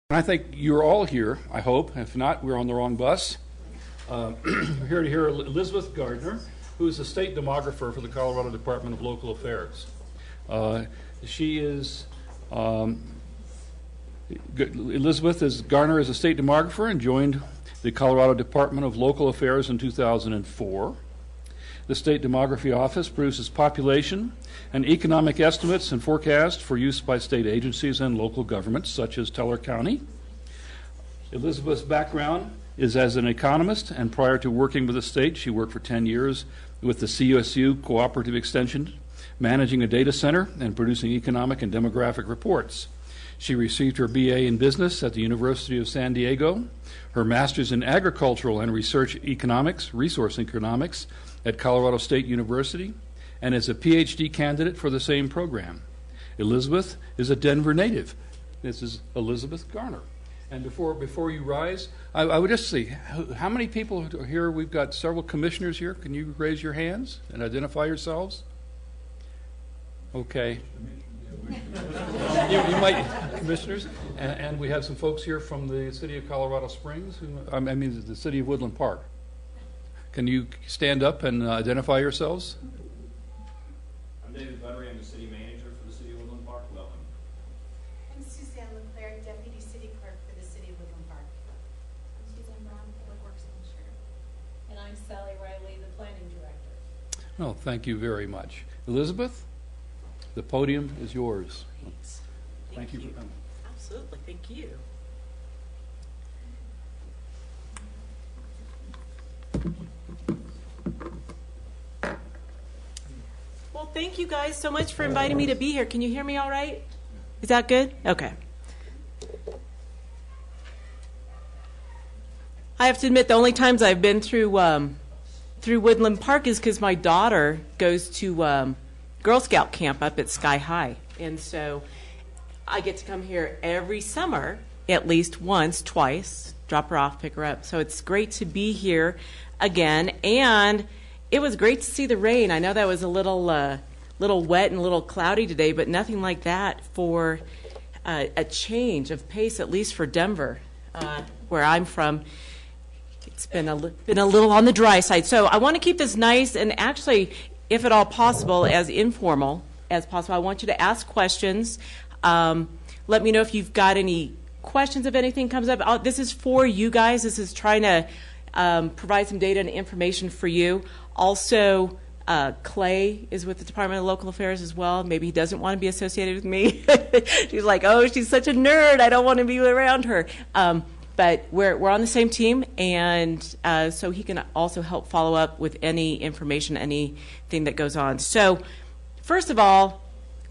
I think you're all here, I hope. If not, we're on the wrong bus. We're here to hear Elizabeth Garner, who is the state demographer for the Colorado Department of Local Affairs. Elizabeth Garner is a state demographer and joined the Colorado Department of Local Affairs in 2004. The State Demography Office produces population and economic estimates and forecasts for use by state agencies and local governments, such as Teller County. Elizabeth's background is as an economist, and prior to working with the state, she worked for 10 years with the CSU Cooperative Extension, managing a data center and producing economic and demographic reports. She received her BA in business at the University of San Diego, her master's in agricultural and research economics, resource economics, at Colorado State University, and is a PhD candidate for the same program. Elizabeth is a Denver native. This is Elizabeth Garner. And before you rise, I would just see, how many people are here? We've got several commissioners here. Can you raise your hands and identify yourselves? Okay. you might, commissioners, and we have some folks here from the city of Colorado Springs, the city of Woodland Park. Can you stand up and identify yourselves? I'm David Buttery. I'm the city manager for the city of Woodland Park. Welcome. I'm Suzanne LeClaire, deputy city clerk for the city of Woodland Park. I'm Suzanne Brown, public works administrator. And I'm Sally Riley, the planning director. Well, thank you very much. Elizabeth, the podium is yours. Thanks. Thank you for coming. Absolutely. Thank you. Well, thank you guys so much for inviting me to be here. Can you hear me all right? Is that good? Okay. I have to admit, the only times I've been through Woodland Park is because my daughter goes to Girl Scout camp up at Sky High. And so I get to come here every summer, at least once, twice, drop her off, pick her up. So it's great to be here again. And it was great to see the rain. I know that was a little wet and a little cloudy today, but nothing like that for a change of pace, at least for Denver, where I'm from. It's been a little on the dry side. So I want to keep this nice and actually, if at all possible, as informal as possible. I want you to ask questions. Let me know if you've got any questions if anything comes up. This is for you guys. This is trying to provide some data and information for you. Also, Clay is with the Department of Local Affairs as well. Maybe he doesn't want to be associated with me. She's like, oh, she's such a nerd. I don't want to be around her. But we're on the same team, and so he can also help follow up with any information, anything that goes on. So, first of all,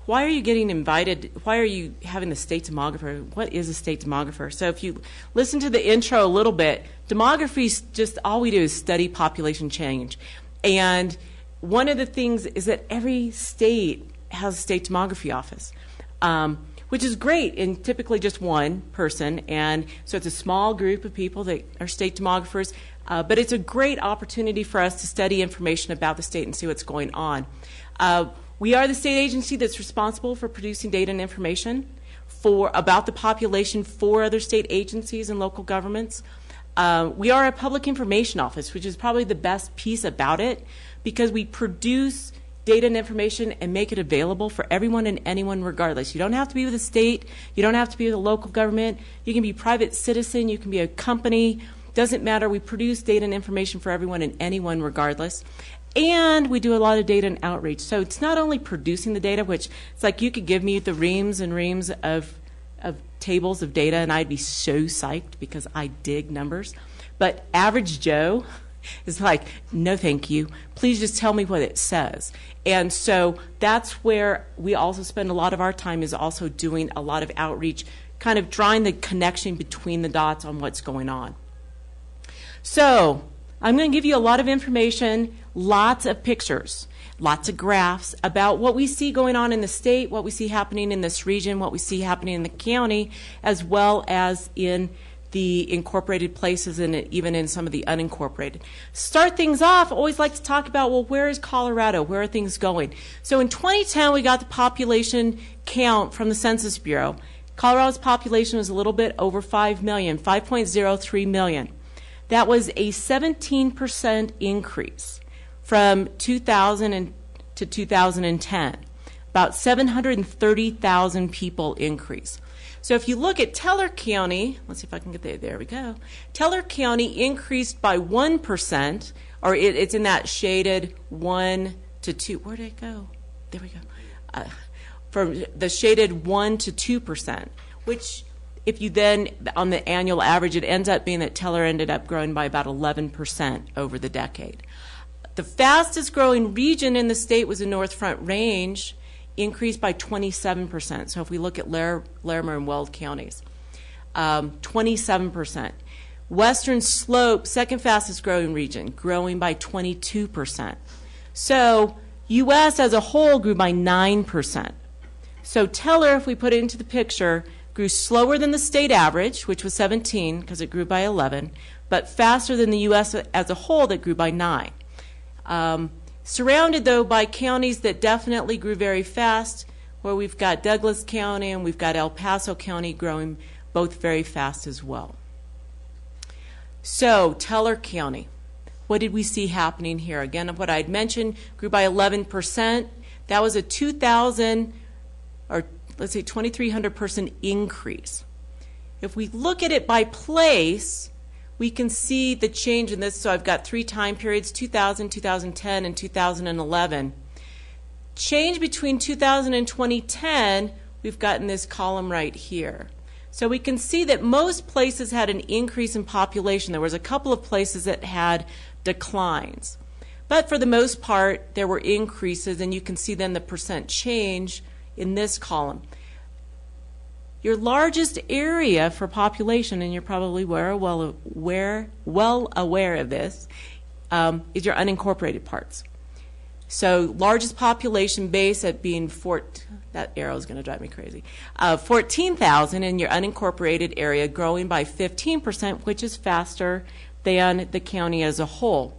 why are you getting invited? Why are you having the state demographer? What is a state demographer? So if you listen to the intro a little bit, demography is just all we do is study population change. And one of the things is that every state has a state demography office, which is great, and typically just one person. And so it's a small group of people that are state demographers, but it's a great opportunity for us to study information about the state and see what's going on. We are the state agency that's responsible for producing data and information about the population for other state agencies and local governments. We are a public information office, which is probably the best piece about it, because we produce data and information and make it available for everyone and anyone regardless. You don't have to be with the state. You don't have to be with a local government. You can be a private citizen. You can be a company. Doesn't matter. We produce data and information for everyone and anyone regardless. And we do a lot of data and outreach. So it's not only producing the data, which it's like you could give me the reams and reams of tables of data, and I'd be so psyched because I dig numbers. But average Joe is like, no, thank you. Please just tell me what it says. And so that's where we also spend a lot of our time, is also doing a lot of outreach, kind of drawing the connection between the dots on what's going on. So I'm going to give you a lot of information, lots of pictures, lots of graphs about what we see going on in the state, what we see happening in this region, what we see happening in the county, as well as in the incorporated places and even in some of the unincorporated. Start things off, always like to talk about, well, where is Colorado? Where are things going? So in 2010, we got the population count from the Census Bureau. Colorado's population was a little bit over 5 million, 5.03 million. That was a 17% increase from 2000 to 2010. About 730,000 people increase. So if you look at Teller County, let's see if I can get there we go. Teller County increased by 1%, or it's in that shaded 1 to 2. Where did it go? There we go. From the shaded 1 to 2%, which if you then, on the annual average, it ends up being that Teller ended up growing by about 11% over the decade. The fastest growing region in the state was the North Front Range, increased by 27%. So if we look at Larimer and Weld counties, 27%. Western Slope, second fastest growing region, growing by 22%. So U.S. as a whole grew by 9%. So Teller, if we put it into the picture, grew slower than the state average, which was 17 because it grew by 11, but faster than the U.S. as a whole that grew by 9. Surrounded, though, by counties that definitely grew very fast, where we've got Douglas County and we've got El Paso County growing both very fast as well. So, Teller County, what did we see happening here? Again, what I had mentioned grew by 11%. That was a 2,000, or let's say 2,300 person increase. If we look at it by place, we can see the change in this. So I've got 3 time periods, 2000, 2010, and 2011. Change between 2000 and 2010, we've got in this column right here. So we can see that most places had an increase in population. There was a couple of places that had declines. But for the most part, there were increases, and you can see then the percent change in this column. Your largest area for population, and you're probably well aware of this, is your unincorporated parts. So largest population base at being that arrow is going to drive me crazy. 14,000 in your unincorporated area, growing by 15%, which is faster than the county as a whole.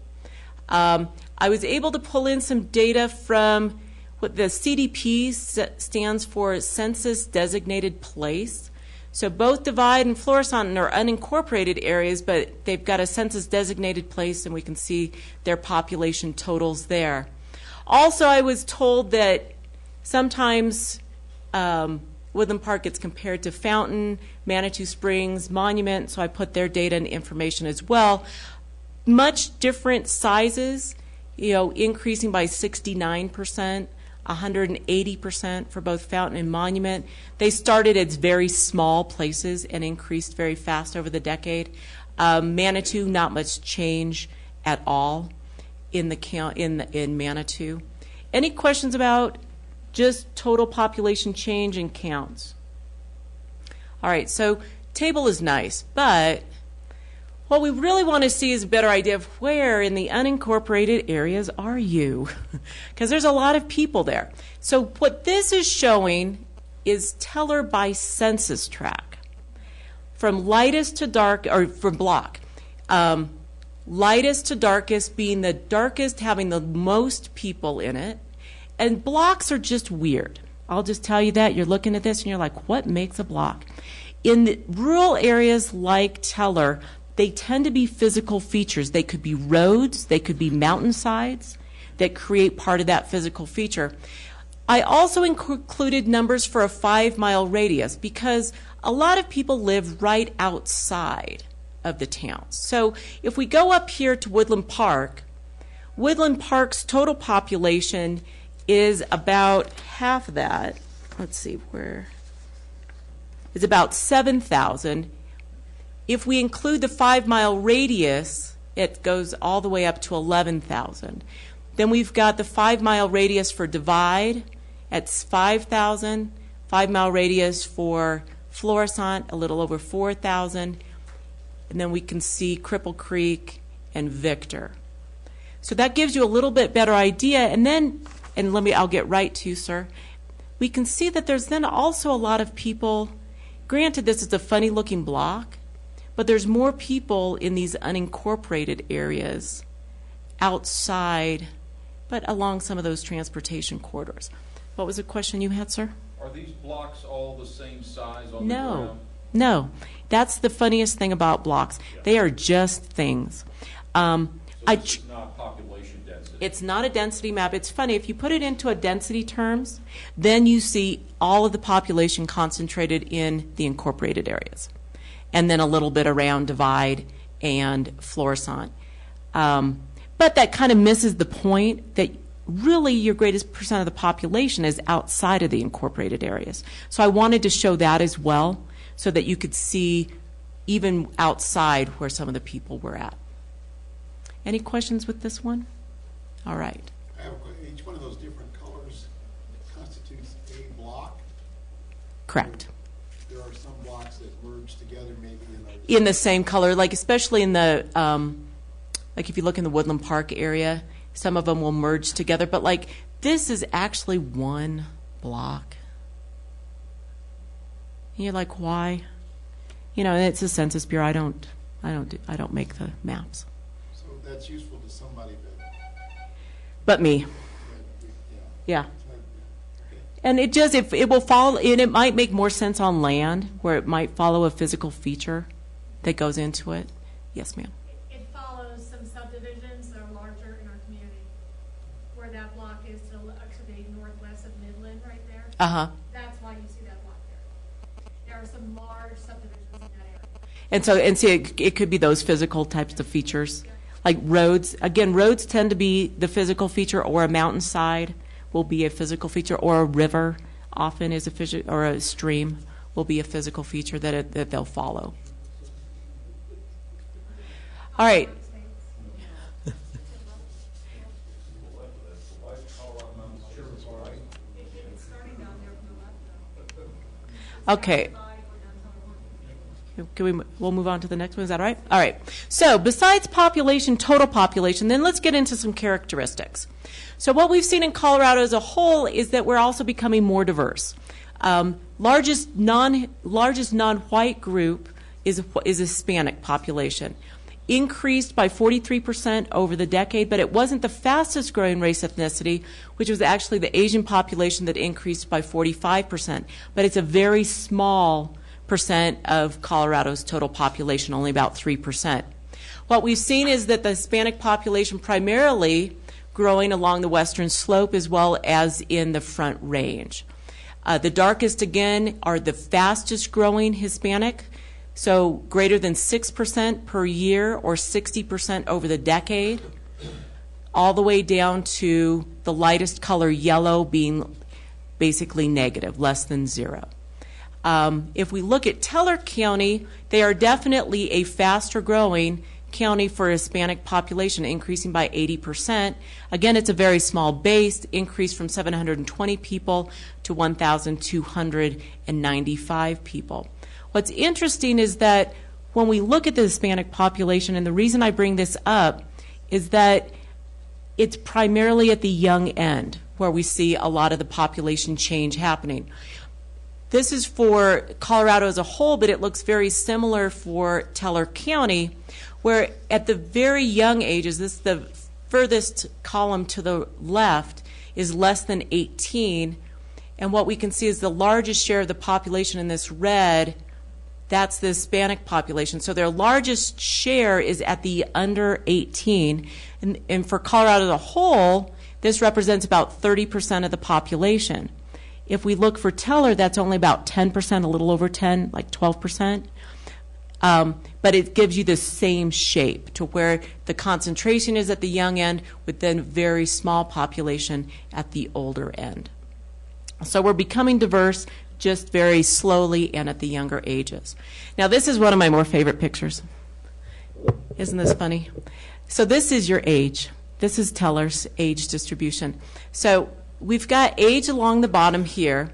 I was able to pull in some data from what the CDP stands for, Census Designated Place. So both Divide and Florissant are unincorporated areas, but they've got a census designated place, and we can see their population totals there. Also, I was told that sometimes Woodland Park gets compared to Fountain, Manitou Springs, Monument, so I put their data and information as well. Much different sizes, increasing by 69%. 180% for both Fountain and Monument. They started as very small places and increased very fast over the decade. Manitou, not much change at all in Manitou. Any questions about just total population change and counts? All right, so table is nice, but what we really want to see is a better idea of where in the unincorporated areas are you? Because there's a lot of people there. So what this is showing is Teller by census tract. From lightest to dark, or from block. Lightest to darkest being the darkest having the most people in it. And blocks are just weird. I'll just tell you that. You're looking at this and you're like, what makes a block? In the rural areas like Teller, they tend to be physical features. They could be roads, they could be mountainsides that create part of that physical feature. I also included numbers for a 5-mile radius because a lot of people live right outside of the towns. So if we go up here to Woodland Park, Woodland Park's total population is about half of that. Let's see, where? It's about 7,000. If we include the 5-mile radius, it goes all the way up to 11,000. Then we've got the 5-mile radius for Divide at 5,000, 5-mile radius for Florissant, a little over 4,000, and then we can see Cripple Creek and Victor. So that gives you a little bit better idea, and then, I'll get right to you, sir. We can see that there's then also a lot of people, granted this is a funny looking block, but there's more people in these unincorporated areas outside, but along some of those transportation corridors. What was the question you had, sir? Are these blocks all the same size on the No, ground? no. That's the funniest thing about blocks. They are just things. So this is not population density? It's not a density map. It's funny, if you put it into a density terms, then you see all of the population concentrated in the incorporated areas, and then a little bit around Divide and Florissant. But that kind of misses the point that really your greatest percent of the population is outside of the incorporated areas. So I wanted to show that as well, so that you could see even outside where some of the people were at. Any questions with this one? All right. I have a question. Each one of those different colors constitutes a block. Correct. There are some blocks that merge together maybe In the same color, like especially in the, like if you look in the Woodland Park area, some of them will merge together. But like this is actually one block. And you're like, why? You know, it's the Census Bureau. I don't make the maps. So that's useful to somebody, But me, yeah. And it just, if it will follow, and it might make more sense on land where it might follow a physical feature that goes into it. Yes, ma'am. It follows some subdivisions that are larger in our community. Where that block is to the northwest of Midland right there. Uh-huh. That's why you see that block there. There are some large subdivisions in that area. And see, it could be those physical types of features. Like roads, again, roads tend to be the physical feature, or a mountainside will be a physical feature, or a river often is or a stream will be a physical feature that they'll follow. All right. Okay. We'll move on to the next one. Is that all right? All right. So besides population, total population, then let's get into some characteristics. So what we've seen in Colorado as a whole is that we're also becoming more diverse. Largest non-white group is Hispanic population. Increased by 43% over the decade, but it wasn't the fastest growing race ethnicity, which was actually the Asian population that increased by 45%. But it's a very small percent of Colorado's total population, only about 3%. What we've seen is that the Hispanic population primarily growing along the western slope as well as in the Front Range. The darkest, again, are the fastest growing Hispanic, so greater than 6% per year or 60% over the decade, all the way down to the lightest color, yellow, being basically negative, less than 0. If we look at Teller County, they are definitely a faster growing county for Hispanic population, increasing by 80%. Again, it's a very small base, increased from 720 people to 1,295 people. What's interesting is that when we look at the Hispanic population, and the reason I bring this up is that it's primarily at the young end where we see a lot of the population change happening. This is for Colorado as a whole, but it looks very similar for Teller County, where at the very young ages, this is the furthest column to the left, is less than 18. And what we can see is the largest share of the population in this red, that's the Hispanic population. So their largest share is at the under 18. And for Colorado as a whole, this represents about 30% of the population. If we look for Teller, that's only about 10%, a little over 10, like 12%. But it gives you the same shape to where the concentration is at the young end with then very small population at the older end. So we're becoming diverse just very slowly and at the younger ages. Now this is one of my more favorite pictures. Isn't this funny? So this is your age. This is Teller's age distribution. So we've got age along the bottom here,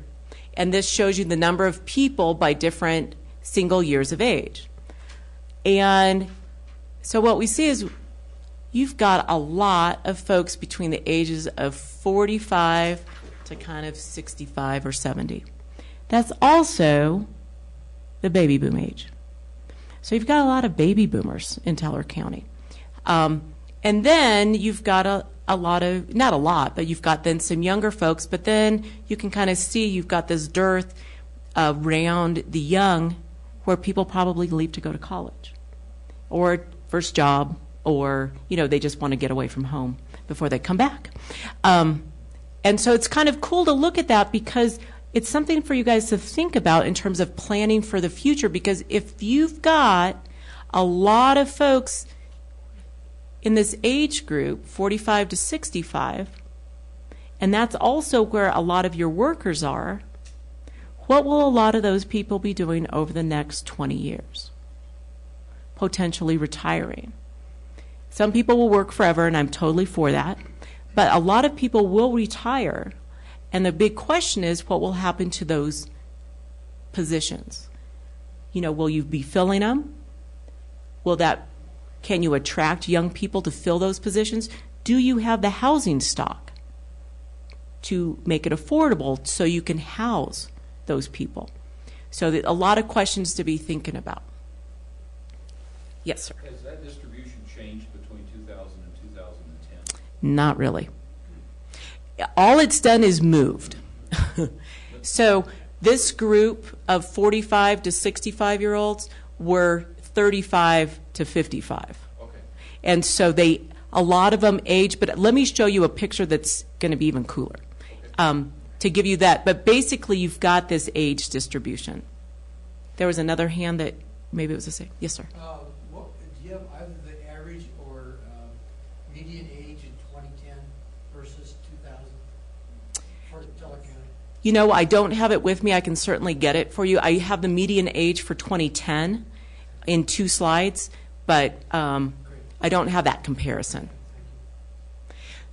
and this shows you the number of people by different single years of age. And so what we see is you've got a lot of folks between the ages of 45 to kind of 65 or 70. That's also the baby boom age. So you've got a lot of baby boomers in Teller County. And then you've got a lot of, not a lot, but you've got then some younger folks, but then you can kind of see you've got this dearth around the young where people probably leave to go to college or first job, or, they just want to get away from home before they come back. And so it's kind of cool to look at that because it's something for you guys to think about in terms of planning for the future, because if you've got a lot of folks in this age group, 45 to 65, and that's also where a lot of your workers are, what will a lot of those people be doing over the next 20 years? Potentially retiring. Some people will work forever, and I'm totally for that, but a lot of people will retire, and the big question is what will happen to those positions? Will you be filling them? Can you attract young people to fill those positions? Do you have the housing stock to make it affordable so you can house those people? So a lot of questions to be thinking about. Yes, sir. Has that distribution changed between 2000 and 2010? Not really. All it's done is moved. So this group of 45 to 65-year-olds were 35 to 55. Okay. And so a lot of them age, but let me show you a picture that's going to be even cooler to give you that. But basically, you've got this age distribution. There was another hand that maybe it was the same. Yes, sir. Do you have either the average or median age in 2010 versus 2000 for Teller County? I don't have it with me. I can certainly get it for you. I have the median age for 2010 in 2 slides, but I don't have that comparison.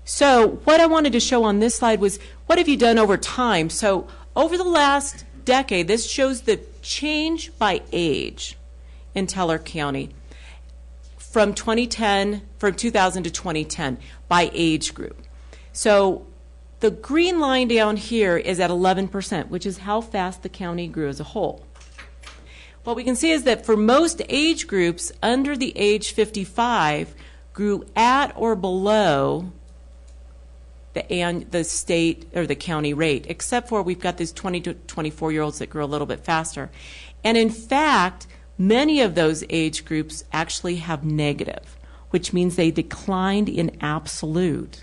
So what I wanted to show on this slide was what have you done over time? So over the last decade, this shows the change by age in Teller County from 2000 to 2010 by age group. So the green line down here is at 11%, which is how fast the county grew as a whole. What we can see is that for most age groups under the age 55 grew at or below the state or the county rate, except for we've got these 20 to 24-year-olds that grew a little bit faster. And in fact, many of those age groups actually have negative, which means they declined in absolute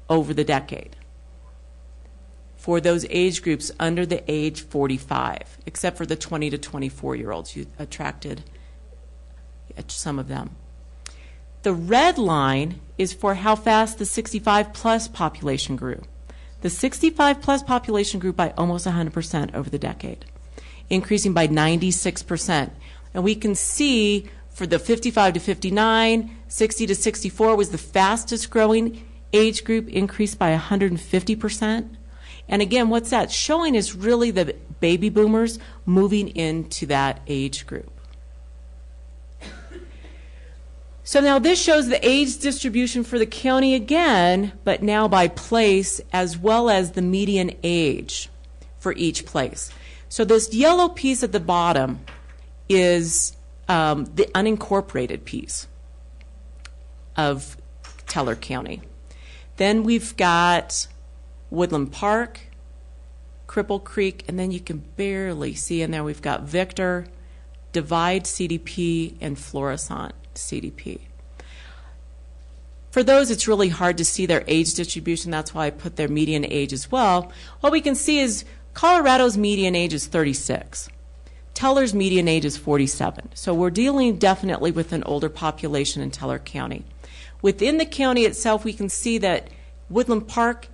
over the decade for those age groups under the age 45, except for the 20 to 24-year-olds. You attracted some of them. The red line is for how fast the 65-plus population grew. The 65-plus population grew by almost 100% over the decade, increasing by 96%. And we can see for the 55 to 59, 60 to 64 was the fastest growing age group, increased by 150%. And again, what's that showing is really the baby boomers moving into that age group. So now this shows the age distribution for the county again, but now by place as well as the median age for each place. So this yellow piece at the bottom is the unincorporated piece of Teller County. Then we've got Woodland Park, Cripple Creek, and then you can barely see in there we've got Victor, Divide CDP, and Florissant CDP. For those, it's really hard to see their age distribution. That's why I put their median age as well. What we can see is Colorado's median age is 36. Teller's median age is 47. So we're dealing definitely with an older population in Teller County. Within the county itself, we can see that Woodland Park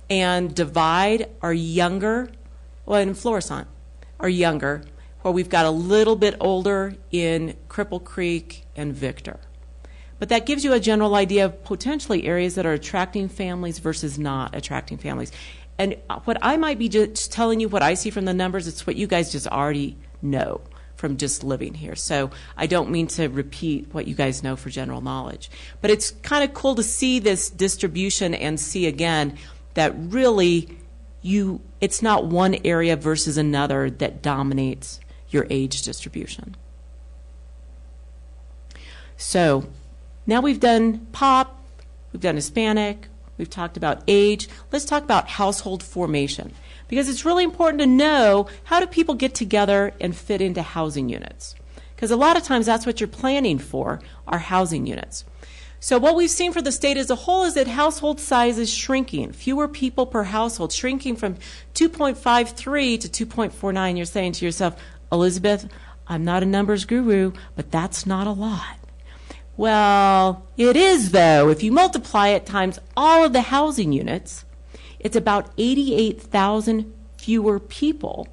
and Divide are younger, and Florissant are younger, where we've got a little bit older in Cripple Creek and Victor. But that gives you a general idea of potentially areas that are attracting families versus not attracting families. And what I might be just telling you, what I see from the numbers, it's what you guys just already know from just living here. So I don't mean to repeat what you guys know for general knowledge. But it's kind of cool to see this distribution and see again that really it's not one area versus another that dominates your age distribution. So now we've done POP, we've done Hispanic, We've talked about age. Let's talk about household formation, because it's really important to know, how do people get together and fit into housing units? Because a lot of times that's what you're planning for, are housing units. So what we've seen for the state as a whole is that household size is shrinking. Fewer people per household, shrinking from 2.53 to 2.49. You're saying to yourself, Elizabeth, I'm not a numbers guru, but that's not a lot. Well, it is, though. If you multiply it times all of the housing units, it's about 88,000 fewer people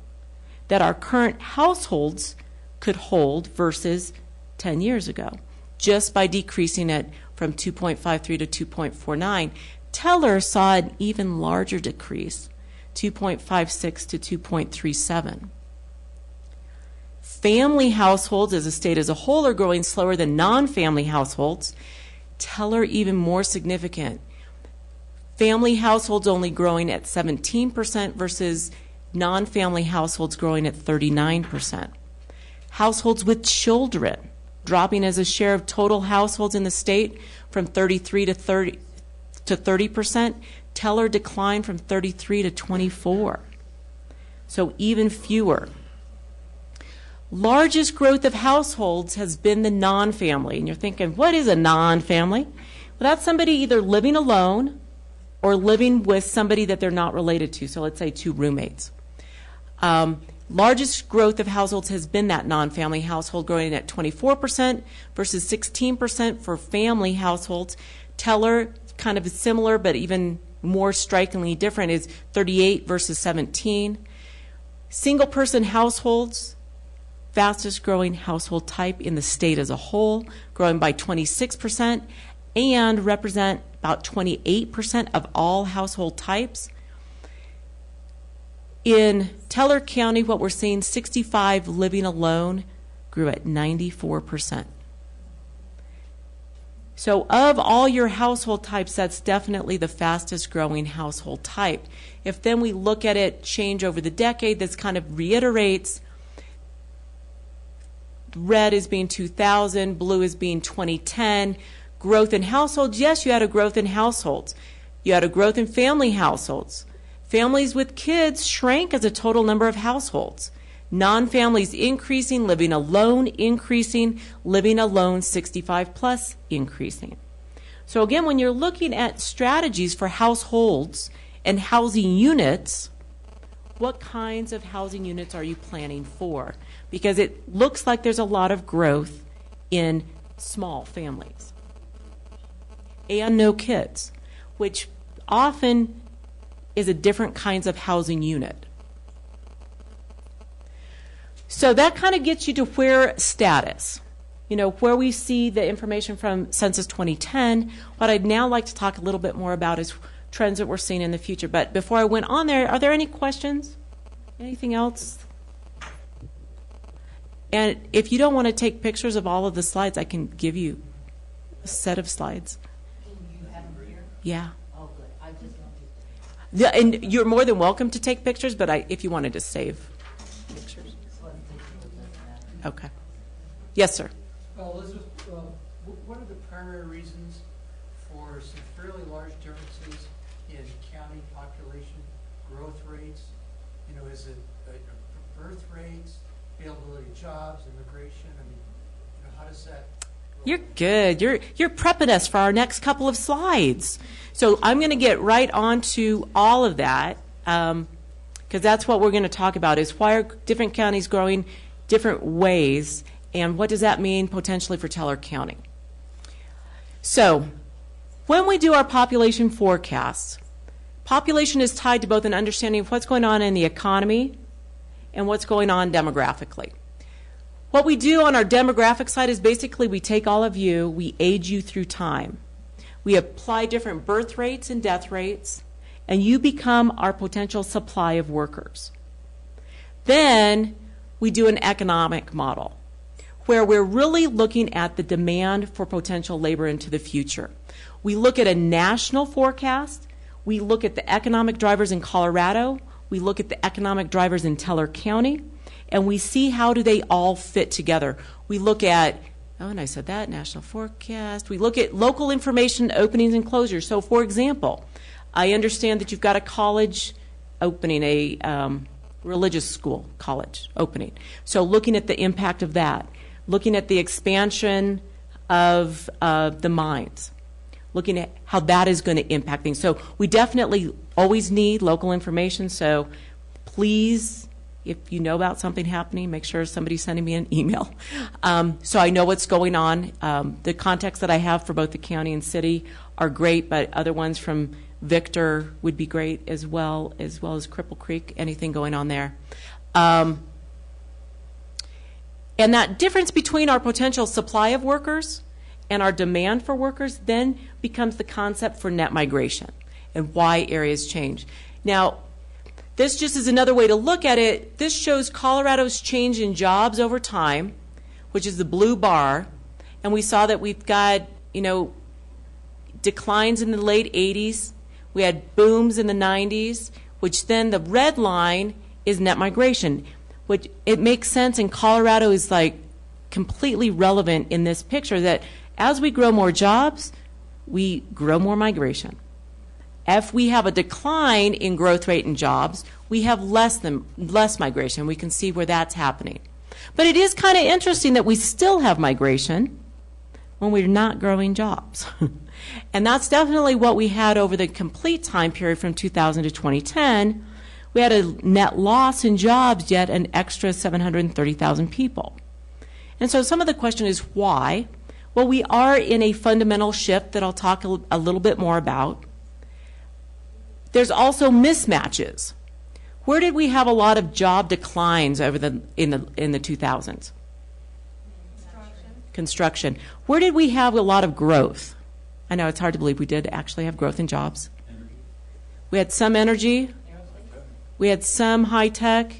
that our current households could hold versus 10 years ago, just by decreasing it from 2.53 to 2.49. Teller saw an even larger decrease, 2.56 to 2.37. Family households as a state as a whole are growing slower than non-family households. Teller even more significant. Family households only growing at 17% versus non-family households growing at 39%. Households with children dropping as a share of total households in the state from 33 to 30%. Teller declined from 33 to 24. So even fewer. Largest growth of households has been the non-family. And you're thinking, what is a non-family? Well, that's somebody either living alone or living with somebody that they're not related to. So let's say two roommates. Largest growth of households has been that non-family household, growing at 24% versus 16% for family households. Teller, kind of similar but even more strikingly different, is 38 versus 17. Single-person households, fastest growing household type in the state as a whole, growing by 26% and represent about 28% of all household types. In Teller County, what we're seeing, 65 living alone grew at 94%. So of all your household types, that's definitely the fastest growing household type. If then we look at it change over the decade, this kind of reiterates. Red is being 2000, blue is being 2010. Growth in households, yes, you had a growth in households. You had a growth in family households. Families with kids shrank as a total number of households. Non-families increasing, living alone increasing, living alone 65 plus increasing. So again, when you're looking at strategies for households and housing units, what kinds of housing units are you planning for? Because it looks like there's a lot of growth in small families and no kids, which often is a different kinds of housing unit. So that kind of gets you to where status, where we see the information from Census 2010. What I'd now like to talk a little bit more about is trends that we're seeing in the future. But before I went on there, are there any questions? Anything else? And if you don't want to take pictures of all of the slides, I can give you a set of slides. You have them here? Yeah. Oh, good. I just want to. And you're more than welcome to take pictures, but if you wanted to save pictures. Okay. Yes, sir. Elizabeth, what are the primary reasons for some fairly large differences in county population growth rates? Is it birth rates, availability of jobs, immigration? How does that? You're good. You're prepping us for our next couple of slides. So I'm going to get right on to all of that, because that's what we're going to talk about, is why are different counties growing different ways, and what does that mean potentially for Teller County? So when we do our population forecasts, population is tied to both an understanding of what's going on in the economy and what's going on demographically. What we do on our demographic side is basically we take all of you, we age you through time. We apply different birth rates and death rates, and you become our potential supply of workers. Then we do an economic model where we're really looking at the demand for potential labor into the future. We look at a national forecast. We look at the economic drivers in Colorado. We look at the economic drivers in Teller County, and we see how do they all fit together. We look at Oh, and I said that, national forecast. We look at local information openings and closures. So, for example, I understand that you've got a college opening, a religious school college opening. So looking at the impact of that, looking at the expansion of the mines, looking at how that is going to impact things. So we definitely always need local information. So please, if you know about something happening, make sure somebody's sending me an email. So I know what's going on. The contacts that I have for both the county and city are great, but other ones from Victor would be great as well as Cripple Creek, anything going on there. And that difference between our potential supply of workers and our demand for workers then becomes the concept for net migration and why areas change. Now, this just is another way to look at it. This shows Colorado's change in jobs over time, which is the blue bar. And we saw that we've got, declines in the late 80s. We had booms in the 90s, which then the red line is net migration, which it makes sense, and Colorado is like completely relevant in this picture that as we grow more jobs, we grow more migration. If we have a decline in growth rate in jobs, we have less migration. We can see where that's happening. But it is kind of interesting that we still have migration when we're not growing jobs. And that's definitely what we had over the complete time period from 2000 to 2010. We had a net loss in jobs, yet an extra 730,000 people. And so some of the question is why? Well, we are in a fundamental shift that I'll talk a little bit more about. There's also mismatches. Where did we have a lot of job declines over in the 2000s? Construction. Where did we have a lot of growth? I know it's hard to believe we did actually have growth in jobs. We had some energy. We had some high tech.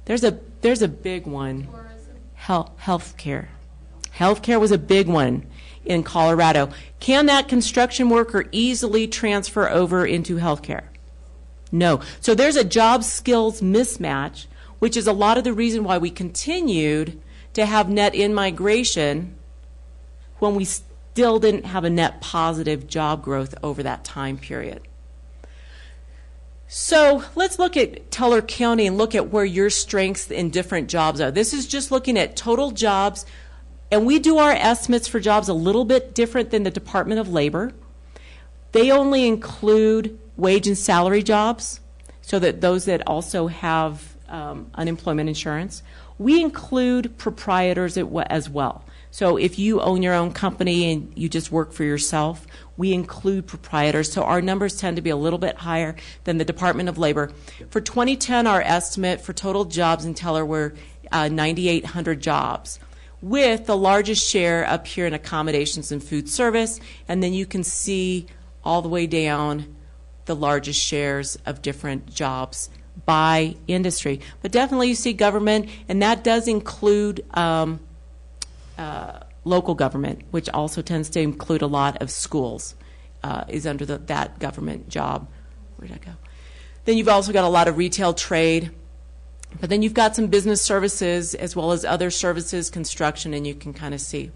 There's a big one. Healthcare. Healthcare was a big one in Colorado. Can that construction worker easily transfer over into healthcare? No. So there's a job skills mismatch, which is a lot of the reason why we continued to have net in-migration when we still didn't have a net positive job growth over that time period. So let's look at Teller County and look at where your strengths in different jobs are. This is just looking at total jobs, and we do our estimates for jobs a little bit different than the Department of Labor. They only include wage and salary jobs, so that those that also have unemployment insurance. We include proprietors as well. So if you own your own company and you just work for yourself, we include proprietors. So our numbers tend to be a little bit higher than the Department of Labor. For 2010, our estimate for total jobs in Teller were 9,800 jobs, with the largest share up here in accommodations and food service. And then you can see all the way down the largest shares of different jobs by industry. But definitely you see government, and that does include local government, which also tends to include a lot of schools, is under that government job. Where did I go? Then you've also got a lot of retail trade, but then you've got some business services as well as other services, construction, and you can kind of see.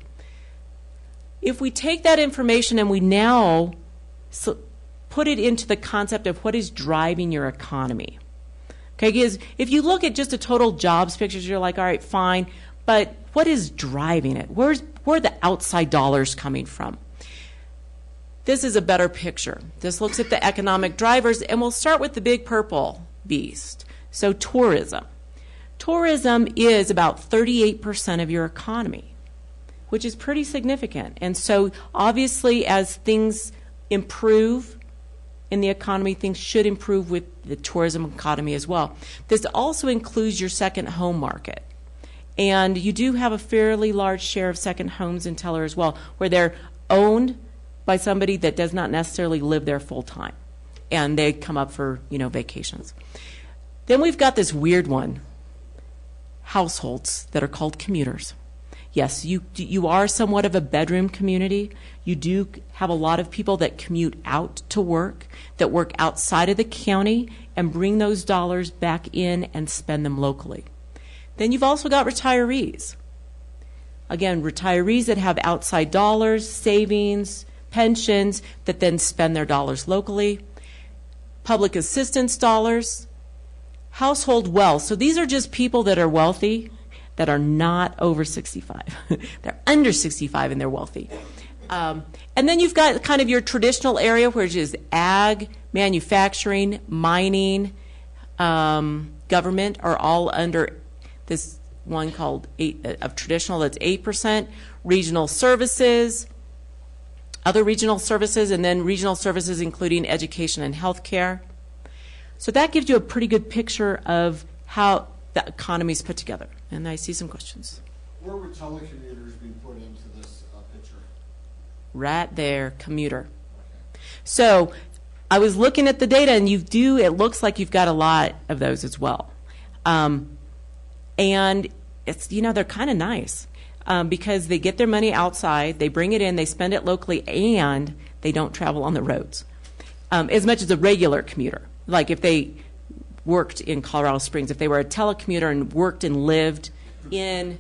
If we take that information and we now put it into the concept of what is driving your economy. Okay, because if you look at just a total jobs pictures, you're like, all right, fine, but what is driving it? Where are the outside dollars coming from? This is a better picture. This looks at the economic drivers, and we'll start with the big purple beast. So tourism. Tourism is about 38% of your economy, which is pretty significant. And so obviously as things improve in the economy, things should improve with the tourism economy as well. This also includes your second home market. And you do have a fairly large share of second homes in Teller as well, where they're owned by somebody that does not necessarily live there full time, and they come up for vacations. Then we've got this weird one, households that are called commuters. Yes, you are somewhat of a bedroom community. You do have a lot of people that commute out to work, that work outside of the county and bring those dollars back in and spend them locally. Then you've also got retirees. Again, retirees that have outside dollars, savings, pensions, that then spend their dollars locally. Public assistance dollars. Household wealth. So these are just people that are wealthy that are not over 65. They're under 65 and they're wealthy. And then you've got kind of your traditional area, which is ag, manufacturing, mining, government, are all under this one called of traditional, that's 8%. Regional services, other regional services, and then regional services including education and healthcare. So that gives you a pretty good picture of how the economy is put together. And I see some questions. Where would telecommuters be put into this picture? Right there, commuter. So I was looking at the data, and it looks like you've got a lot of those as well. And it's, they're kind of nice because they get their money outside, they bring it in, they spend it locally, and they don't travel on the roads as much as a regular commuter. Like if they worked in Colorado Springs, if they were a telecommuter and worked and lived in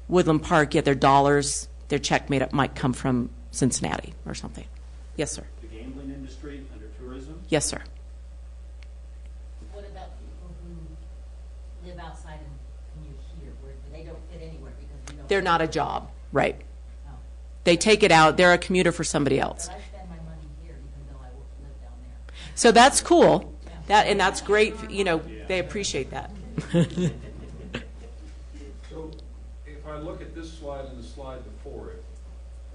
Woodland Park, yet their dollars, their check might come from Cincinnati or something. Yes, sir. The gambling industry under tourism? Yes, sir. What about people who live outside and commute here, where they don't fit anywhere because we don't? They're not a job, right? Oh. They take it out. They're a commuter for somebody else. But I spend my money here even though I live down there. So that's cool. And that's great. They appreciate that. So if I look at this slide and the slide before it,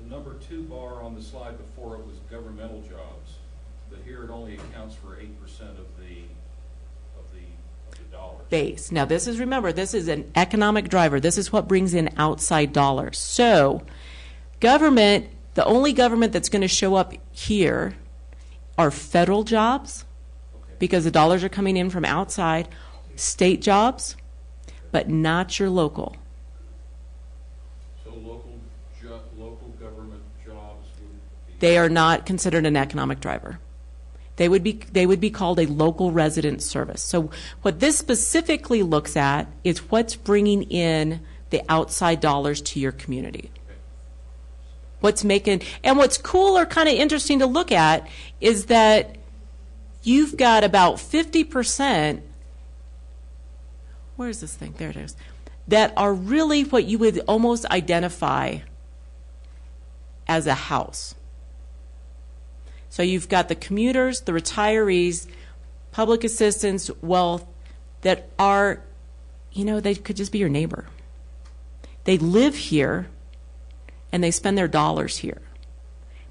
the number 2 bar on the slide before it was governmental jobs, but here it only accounts for 8% of the dollars. Base. Now remember, this is an economic driver. This is what brings in outside dollars. So government, the only government that's going to show up here are federal jobs, because the dollars are coming in from outside, state jobs, but not your local. So local government jobs would be... They are not considered an economic driver. They would be called a local resident service. So what this specifically looks at is what's bringing in the outside dollars to your community. And what's cool or kind of interesting to look at is that you've got about 50%, where's this thing? There it is, that are really what you would almost identify as a house. So you've got the commuters, the retirees, public assistance, wealth, that are, they could just be your neighbor. They live here, and they spend their dollars here,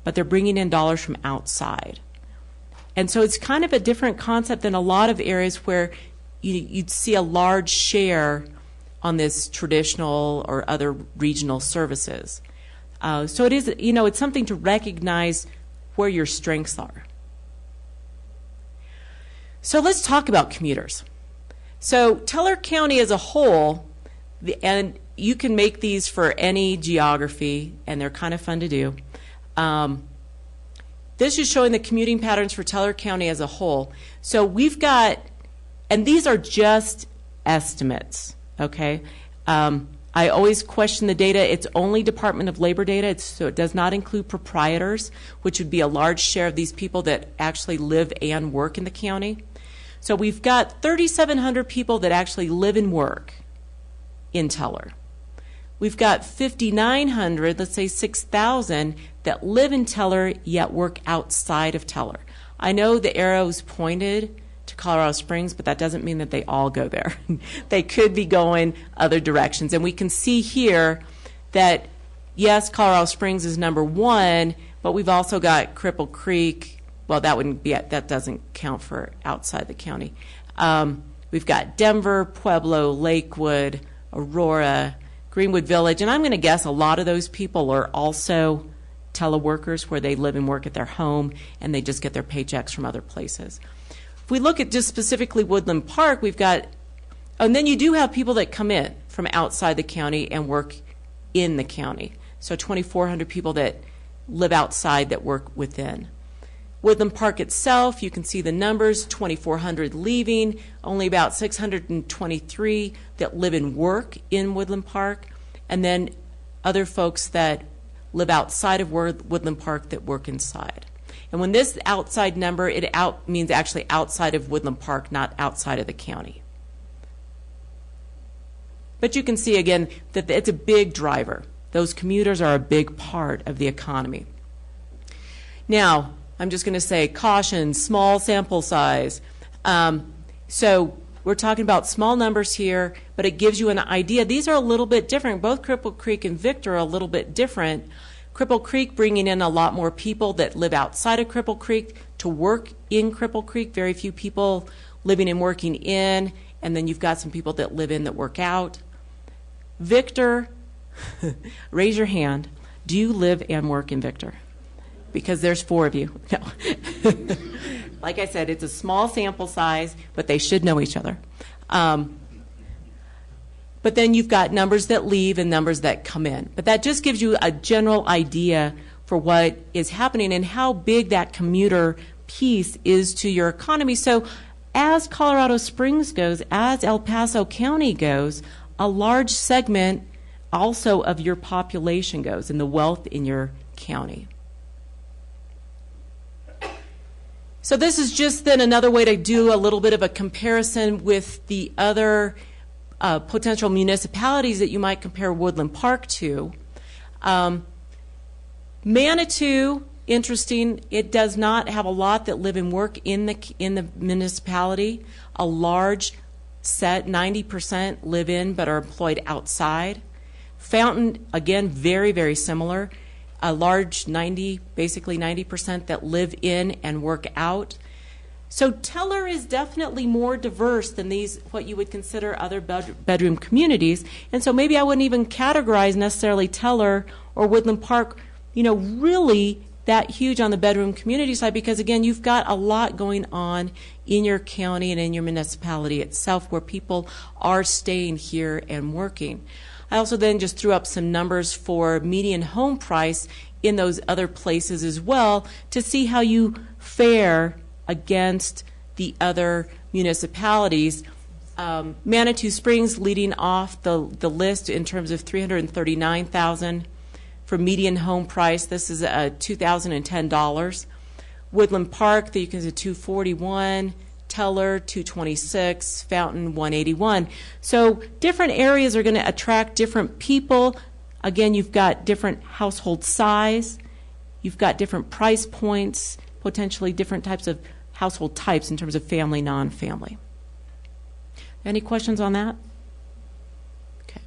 but they're bringing in dollars from outside. And so it's kind of a different concept than a lot of areas where you'd see a large share on this traditional or other regional services. So it is, it's something to recognize where your strengths are. So let's talk about commuters. So Teller County as a whole, and you can make these for any geography, and they're kind of fun to do. This is showing the commuting patterns for Teller County as a whole. So we've got, and these are just estimates, okay? I always question the data. It's only Department of Labor data, so it does not include proprietors, which would be a large share of these people that actually live and work in the county. So we've got 3,700 people that actually live and work in Teller. We've got 5,900, let's say 6,000, that live in Teller yet work outside of Teller. I know the arrow's pointed to Colorado Springs, but that doesn't mean that they all go there. They could be going other directions. And we can see here that, yes, Colorado Springs is number 1, but we've also got Cripple Creek. Well, that doesn't count for outside the county. We've got Denver, Pueblo, Lakewood, Aurora, Greenwood Village, and I'm going to guess a lot of those people are also teleworkers where they live and work at their home and they just get their paychecks from other places. If we look at just specifically Woodland Park, we've got, and then you do have people that come in from outside the county and work in the county. So 2,400 people that live outside that work within. Woodland Park itself, you can see the numbers, 2,400 leaving, only about 623 that live and work in Woodland Park, and then other folks that live outside of Woodland Park that work inside. And when this outside number, means actually outside of Woodland Park, not outside of the county. But you can see again that it's a big driver. Those commuters are a big part of the economy. Now, I'm just going to say caution, small sample size. So we're talking about small numbers here, but it gives you an idea. These are a little bit different. Both Cripple Creek and Victor are a little bit different. Cripple Creek bringing in a lot more people that live outside of Cripple Creek to work in Cripple Creek. Very few people living and working in, and then you've got some people that live in that work out. Victor, raise your hand. Do you live and work in Victor? Because there's 4 of you. No. Like I said, it's a small sample size, but they should know each other. But then you've got numbers that leave and numbers that come in. But that just gives you a general idea for what is happening and how big that commuter piece is to your economy. So as Colorado Springs goes, as El Paso County goes, a large segment also of your population goes and the wealth in your county. So this is just then another way to do a little bit of a comparison with the other potential municipalities that you might compare Woodland Park to. Manitou, interesting, it does not have a lot that live and work in the municipality. A large set, 90% live in but are employed outside. Fountain, again, very, very similar. A large basically 90% that live in and work out. So Teller is definitely more diverse than these, what you would consider other bedroom communities. And so maybe I wouldn't even categorize necessarily Teller or Woodland Park, really that huge on the bedroom community side, because again, you've got a lot going on in your county and in your municipality itself where people are staying here and working. I also then just threw up some numbers for median home price in those other places as well to see how you fare against the other municipalities. Manitou Springs leading off the list in terms of $339,000 for median home price. This is $2,010. Woodland Park, you can see $241. Teller, $226, Fountain, $181. So different areas are going to attract different people. Again, you've got different household size. You've got different price points, potentially different types of household types in terms of family, non-family. Any questions on that? Okay.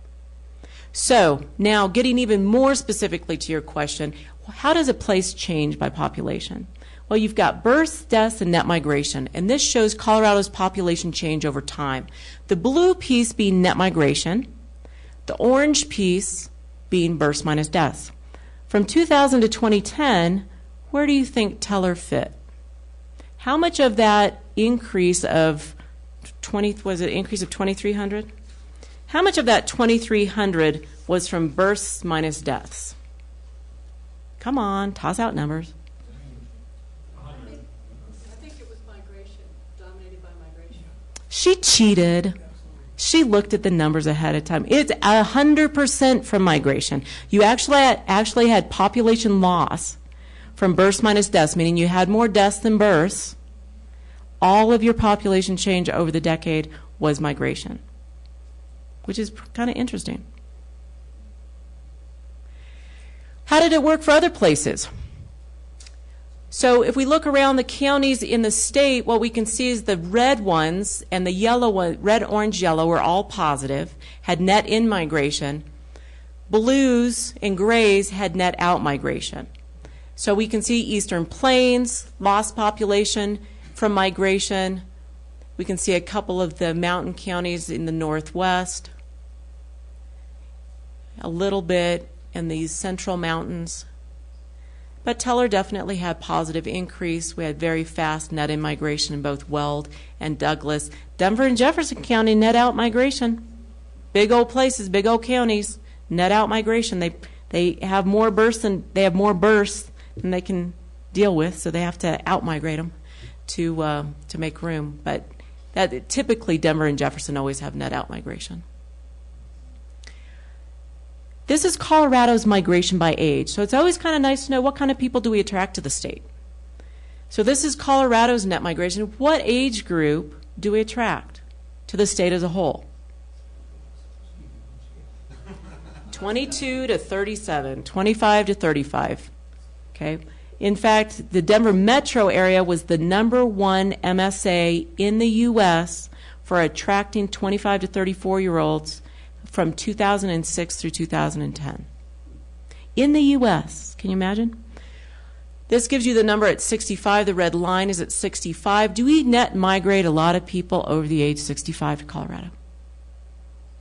So now getting even more specifically to your question, how does a place change by population? Well, you've got births, deaths, and net migration, and this shows Colorado's population change over time. The blue piece being net migration, the orange piece being births minus deaths. From 2000 to 2010, where do you think Teller fit? How much of that increase of increase of 2,300? How much of that 2,300 was from births minus deaths? Come on, toss out numbers. She cheated. She looked at the numbers ahead of time. It's 100% from migration. You actually had population loss from births minus deaths, meaning you had more deaths than births. All of your population change over the decade was migration, which is kind of interesting. How did it work for other places? So if we look around the counties in the state, what we can see is the red ones and the yellow one, red, orange, yellow, were all positive, had net in migration. Blues and grays had net out migration. So we can see Eastern Plains, lost population from migration. We can see a couple of the mountain counties in the northwest, a little bit in these central mountains. But Teller definitely had positive increase. We had very fast net in migration in both Weld and Douglas. Denver and Jefferson County net out migration. Big old places, big old counties, net out migration. They have more births than they can deal with, so they have to out migrate them to make room. But typically Denver and Jefferson always have net out migration. This is Colorado's migration by age. So it's always kind of nice to know what kind of people do we attract to the state. So this is Colorado's net migration. What age group do we attract to the state as a whole? 22 to 37, 25 to 35. Okay. In fact, the Denver metro area was the #1 MSA in the U.S. for attracting 25 to 34-year-olds from 2006 through 2010. In the U.S., can you imagine? This gives you the number at 65. The red line is at 65. Do we net migrate a lot of people over the age 65 to Colorado?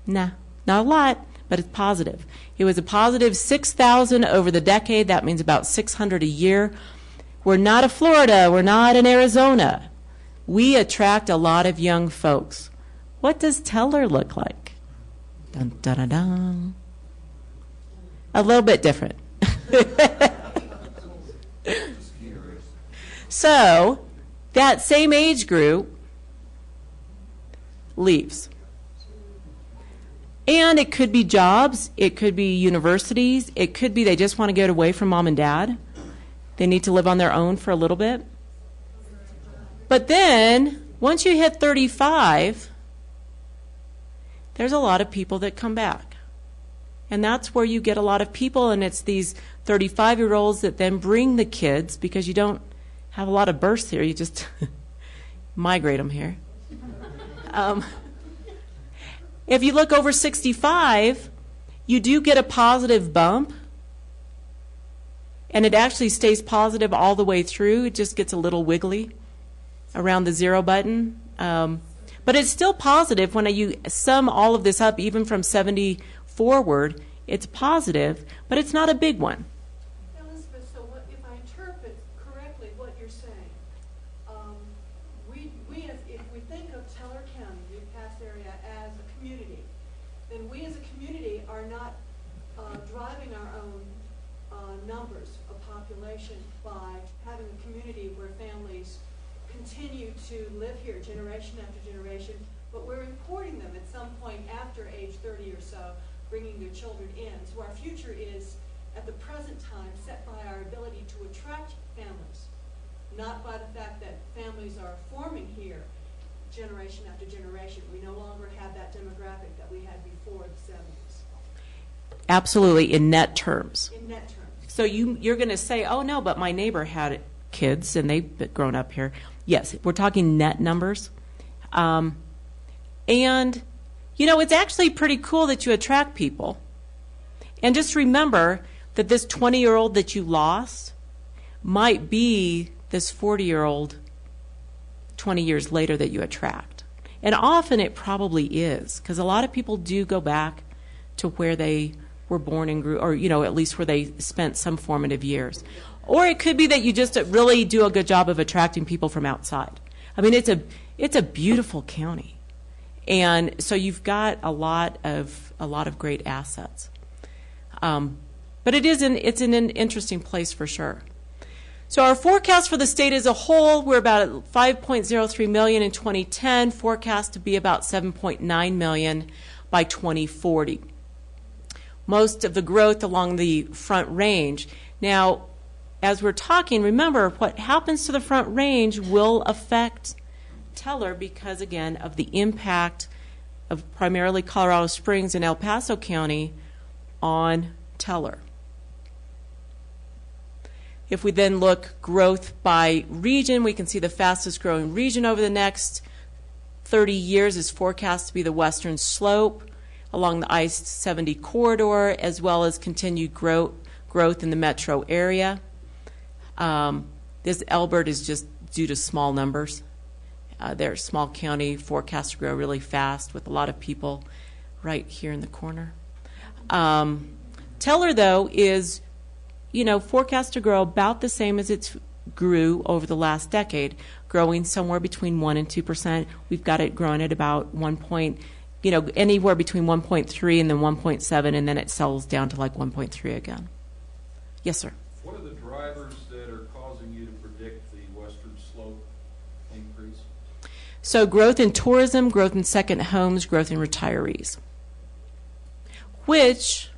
Nah, not a lot, but it's positive. It was a positive 6,000 over the decade. That means about 600 a year. We're not a Florida. We're not in Arizona. We attract a lot of young folks. What does Teller look like? Dun, dun, dun, dun. A little bit different. So, that same age group leaves. And it could be jobs, it could be universities, it could be they just want to get away from mom and dad. They need to live on their own for a little bit. But then, once you hit 35, there's a lot of people that come back. And that's where you get a lot of people, and it's these 35-year-olds that then bring the kids, because you don't have a lot of births here, you just migrate them here. If you look over 65, you do get a positive bump, and it actually stays positive all the way through. It just gets a little wiggly around the 0 button. But it's still positive when you sum all of this up, even from 70 forward. It's positive, but it's not a big one. Elizabeth, so what, if I interpret correctly what you're saying, if we think of Teller County, the Pass area, as a community, then we as a community are not driving our own numbers of population by having a community where families continue to live here generation after generation, but we're importing them at some point after age 30 or so, bringing their children in. So our future is, at the present time, set by our ability to attract families, not by the fact that families are forming here generation after generation. We no longer have that demographic that we had before the 70s. Absolutely, in net terms. In net terms. So you're going to say, oh, no, but my neighbor had kids, and they've grown up here. Yes, we're talking net numbers. And, you know, it's actually pretty cool that you attract people. And just remember that this 20-year-old that you lost might be this 40-year-old 20 years later that you attract. And often it probably is, because a lot of people do go back to where they were born and grew, or, you know, at least where they spent some formative years. Or it could be that you just really do a good job of attracting people from outside. I mean, it's a beautiful county. And so you've got a lot of great assets. But it's an interesting place for sure. So our forecast for the state as a whole, we're about at 5.03 million in 2010, forecast to be about 7.9 million by 2040. Most of the growth along the Front Range. Now, as we're talking, remember what happens to the Front Range will affect Teller because, again, of the impact of primarily Colorado Springs and El Paso County on Teller. If we then look growth by region, we can see the fastest growing region over the next 30 years is forecast to be the Western Slope along the I-70 corridor, as well as continued growth in the metro area. This Elbert is just due to small numbers. They're a small county, forecast to grow really fast with a lot of people right here in the corner. Teller, though, is, you know, forecast to grow about the same as it's grew over the last decade, growing somewhere between 1% and 2%. We've got it growing at about anywhere between 1.3 and then 1.7, and then it settles down to like 1.3 again. Yes, sir. What are the drivers that are causing you to predict the Western Slope increase? So growth in tourism, growth in second homes, growth in retirees, which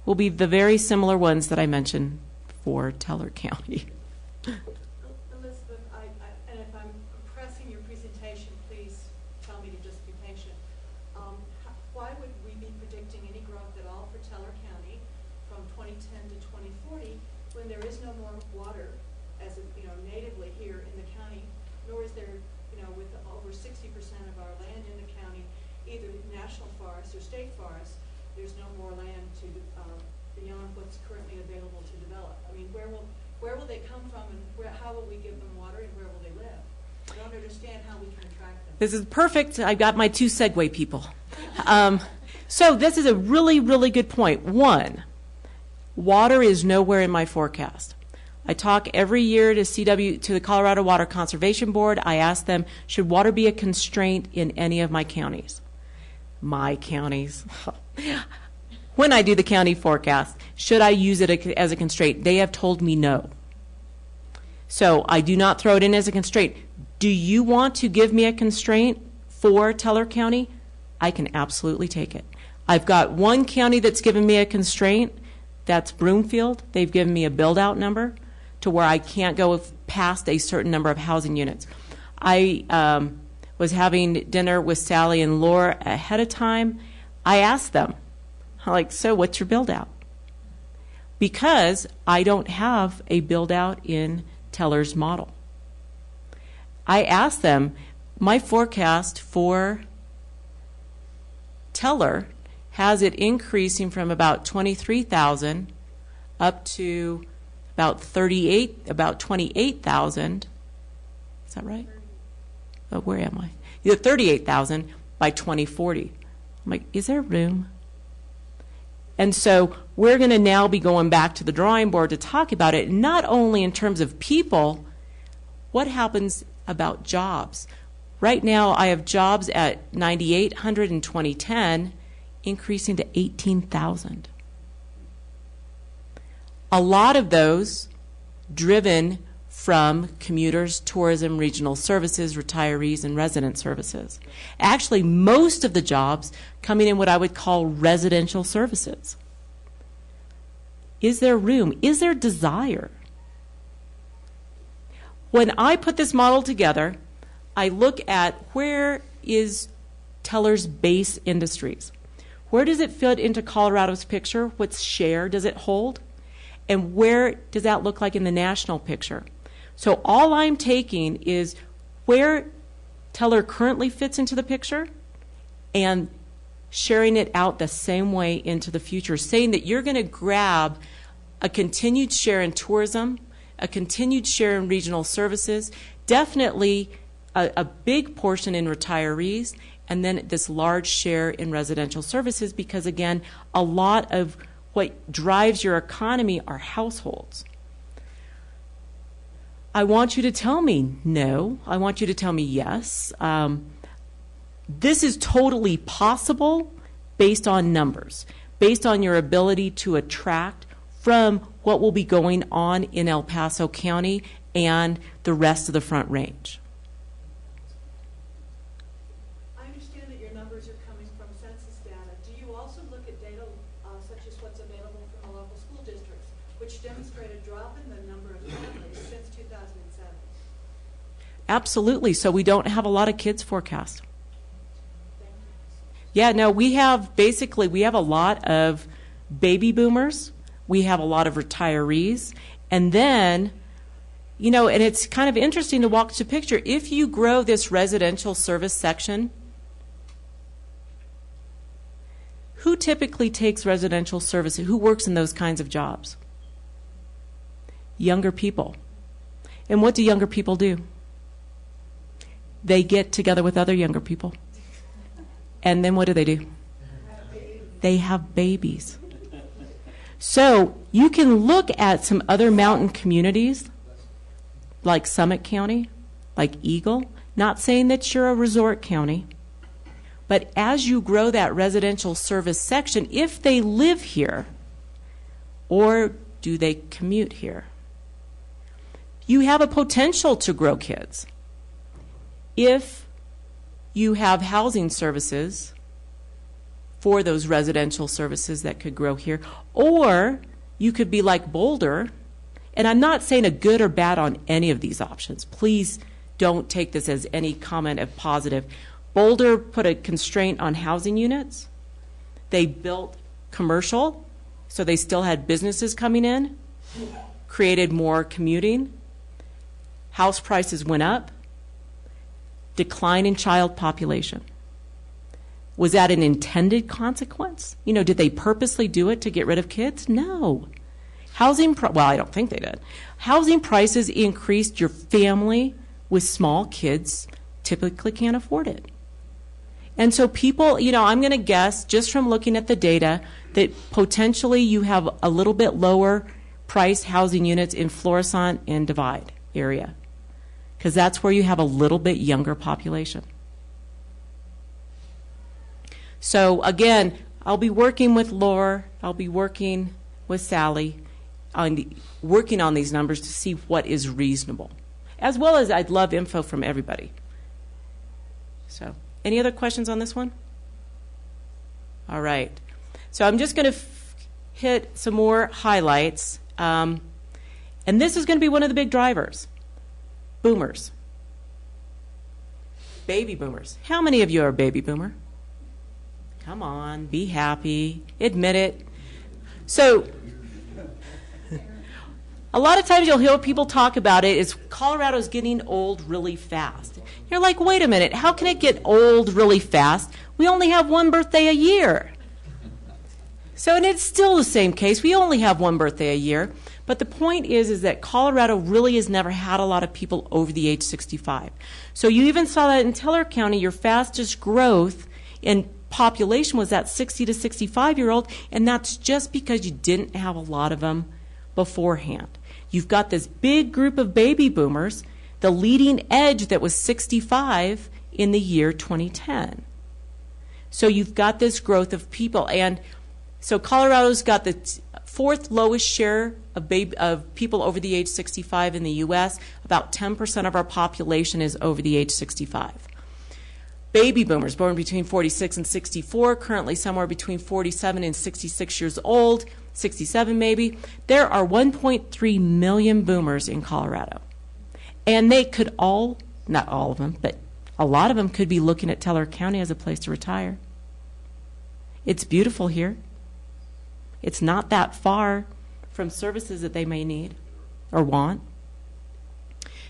will be the very similar ones that I mentioned for Teller County. Elizabeth, and if I'm pressing your presentation, please tell me to just be patient. Why would we be predicting any growth at all for Teller County from 2010 to 2040 when there is no more water as natively here in the county, nor is there, with over 60% of our land in the county, either national forest or state forest, there's no more land to beyond what's currently available to develop. I mean, where will they come from, and how will we give them water, and where will they live? I don't understand how we can attract them. This is perfect. I've got my two segue people. So this is a really, really good point. One, water is nowhere in my forecast. I talk every year to the Colorado Water Conservation Board. I ask them, should water be a constraint in any of my counties? My counties. When I do the county forecast, should I use it as a constraint? They have told me no. So I do not throw it in as a constraint. Do you want to give me a constraint for Teller County? I can absolutely take it. I've got one county that's given me a constraint. That's Broomfield. They've given me a build-out number to where I can't go past a certain number of housing units. I was having dinner with Sally and Laura ahead of time. I asked them, so what's your build-out? Because I don't have a build-out in Teller's model. I asked them, my forecast for Teller has it increasing from about 23,000 up to about 28,000. Is that right? Oh, where am I? 38,000 by 2040. I'm like, is there room? And so we're going to now be going back to the drawing board to talk about it, not only in terms of people, what happens about jobs. Right now I have jobs at 9,800 in 2010, increasing to 18,000. A lot of those driven from commuters, tourism, regional services, retirees, and resident services. Actually, most of the jobs coming in what I would call residential services. Is there room? Is there desire? When I put this model together, I look at where is Teller's base industries. Where does it fit into Colorado's picture? What share does it hold? And where does that look like in the national picture? So all I'm taking is where Teller currently fits into the picture and sharing it out the same way into the future, saying that you're going to grab a continued share in tourism, a continued share in regional services, definitely a big portion in retirees, and then this large share in residential services because, again, a lot of what drives your economy are households. I want you to tell me no. I want you to tell me yes. This is totally possible based on numbers, based on your ability to attract from what will be going on in El Paso County and the rest of the Front Range. I understand that your numbers are coming from census data. Do you also look at data such as what's available from the local school districts, which demonstrate a drop in the number of families since 2007? Absolutely. So we don't have a lot of kids forecast. Yeah, no, we have a lot of baby boomers. We have a lot of retirees. And then, and it's kind of interesting to walk to picture. If you grow this residential service section, who typically takes residential services? Who works in those kinds of jobs? Younger people. And what do younger people do? They get together with other younger people. And then what do? They have babies. So you can look at some other mountain communities like Summit County, like Eagle, not saying that you're a resort county, but as you grow that residential service section, if they live here or do they commute here, you have a potential to grow kids. If you have housing services for those residential services that could grow here. Or you could be like Boulder, and I'm not saying a good or bad on any of these options. Please don't take this as any comment of positive. Boulder put a constraint on housing units. They built commercial, so they still had businesses coming in, created more commuting. House prices went up. Decline in child population. Was that an intended consequence? You know, did they purposely do it to get rid of kids? No. Well, I don't think they did. Housing prices increased. Your family with small kids typically can't afford it. And so people, you know, I'm going to guess, just from looking at the data, that potentially you have a little bit lower price housing units in Florissant and Divide area, because that's where you have a little bit younger population. So again, I'll be working with Laura, I'll be working with Sally, working on these numbers to see what is reasonable, as well as I'd love info from everybody. So, any other questions on this one? All right. So I'm just going to hit some more highlights. And this is going to be one of the big drivers. Boomers. Baby boomers. How many of you are a baby boomer? Come on, be happy. Admit it. So, a lot of times you'll hear people talk about it is Colorado's getting old really fast. You're like, wait a minute, how can it get old really fast? We only have one birthday a year. So, and it's still the same case. We only have one birthday a year. But the point is that Colorado really has never had a lot of people over the age 65. So you even saw that in Teller County, your fastest growth in population was that 60 to 65-year-old, and that's just because you didn't have a lot of them beforehand. You've got this big group of baby boomers, the leading edge that was 65 in the year 2010. So you've got this growth of people, and so Colorado's got the fourth lowest share of people over the age 65 in the U.S. About 10% of our population is over the age 65. Baby boomers born between 46 and 64, currently somewhere between 47 and 66 years old, 67 maybe. There are 1.3 million boomers in Colorado. And they could all, not all of them, but a lot of them could be looking at Teller County as a place to retire. It's beautiful here. It's not that far from services that they may need or want.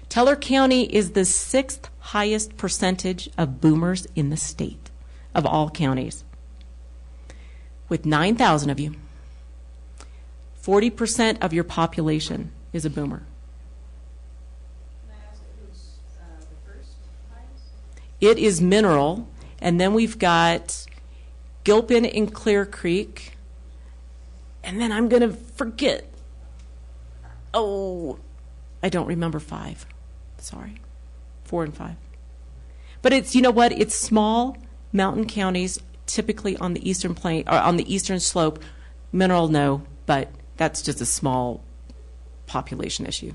Teller County is the 6th highest percentage of boomers in the state of all counties. With 9,000 of you, 40% of your population is a boomer. Can I ask who's the first highest? It is Mineral, and then we've got Gilpin and Clear Creek, and then I'm going to forget. Oh, I don't remember 5. Sorry, 4 and 5. But it's, you know what? It's small mountain counties, typically on the eastern plain or on the eastern slope. Mineral, no, but that's just a small population issue.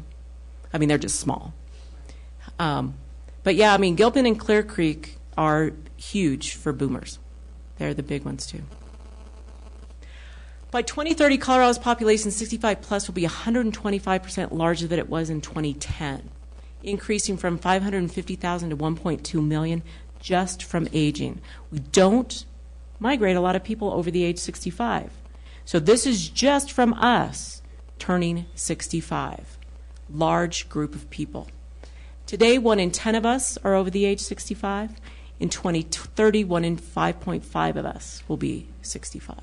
I mean, they're just small. But yeah, I mean, Gilpin and Clear Creek are huge for boomers. They're the big ones too. By 2030, Colorado's population 65 plus will be 125% larger than it was in 2010, increasing from 550,000 to 1.2 million just from aging. We don't migrate a lot of people over the age 65. So this is just from us turning 65. Large group of people. Today, 1 in 10 of us are over the age 65. In 2030, 1 in 5.5 of us will be 65.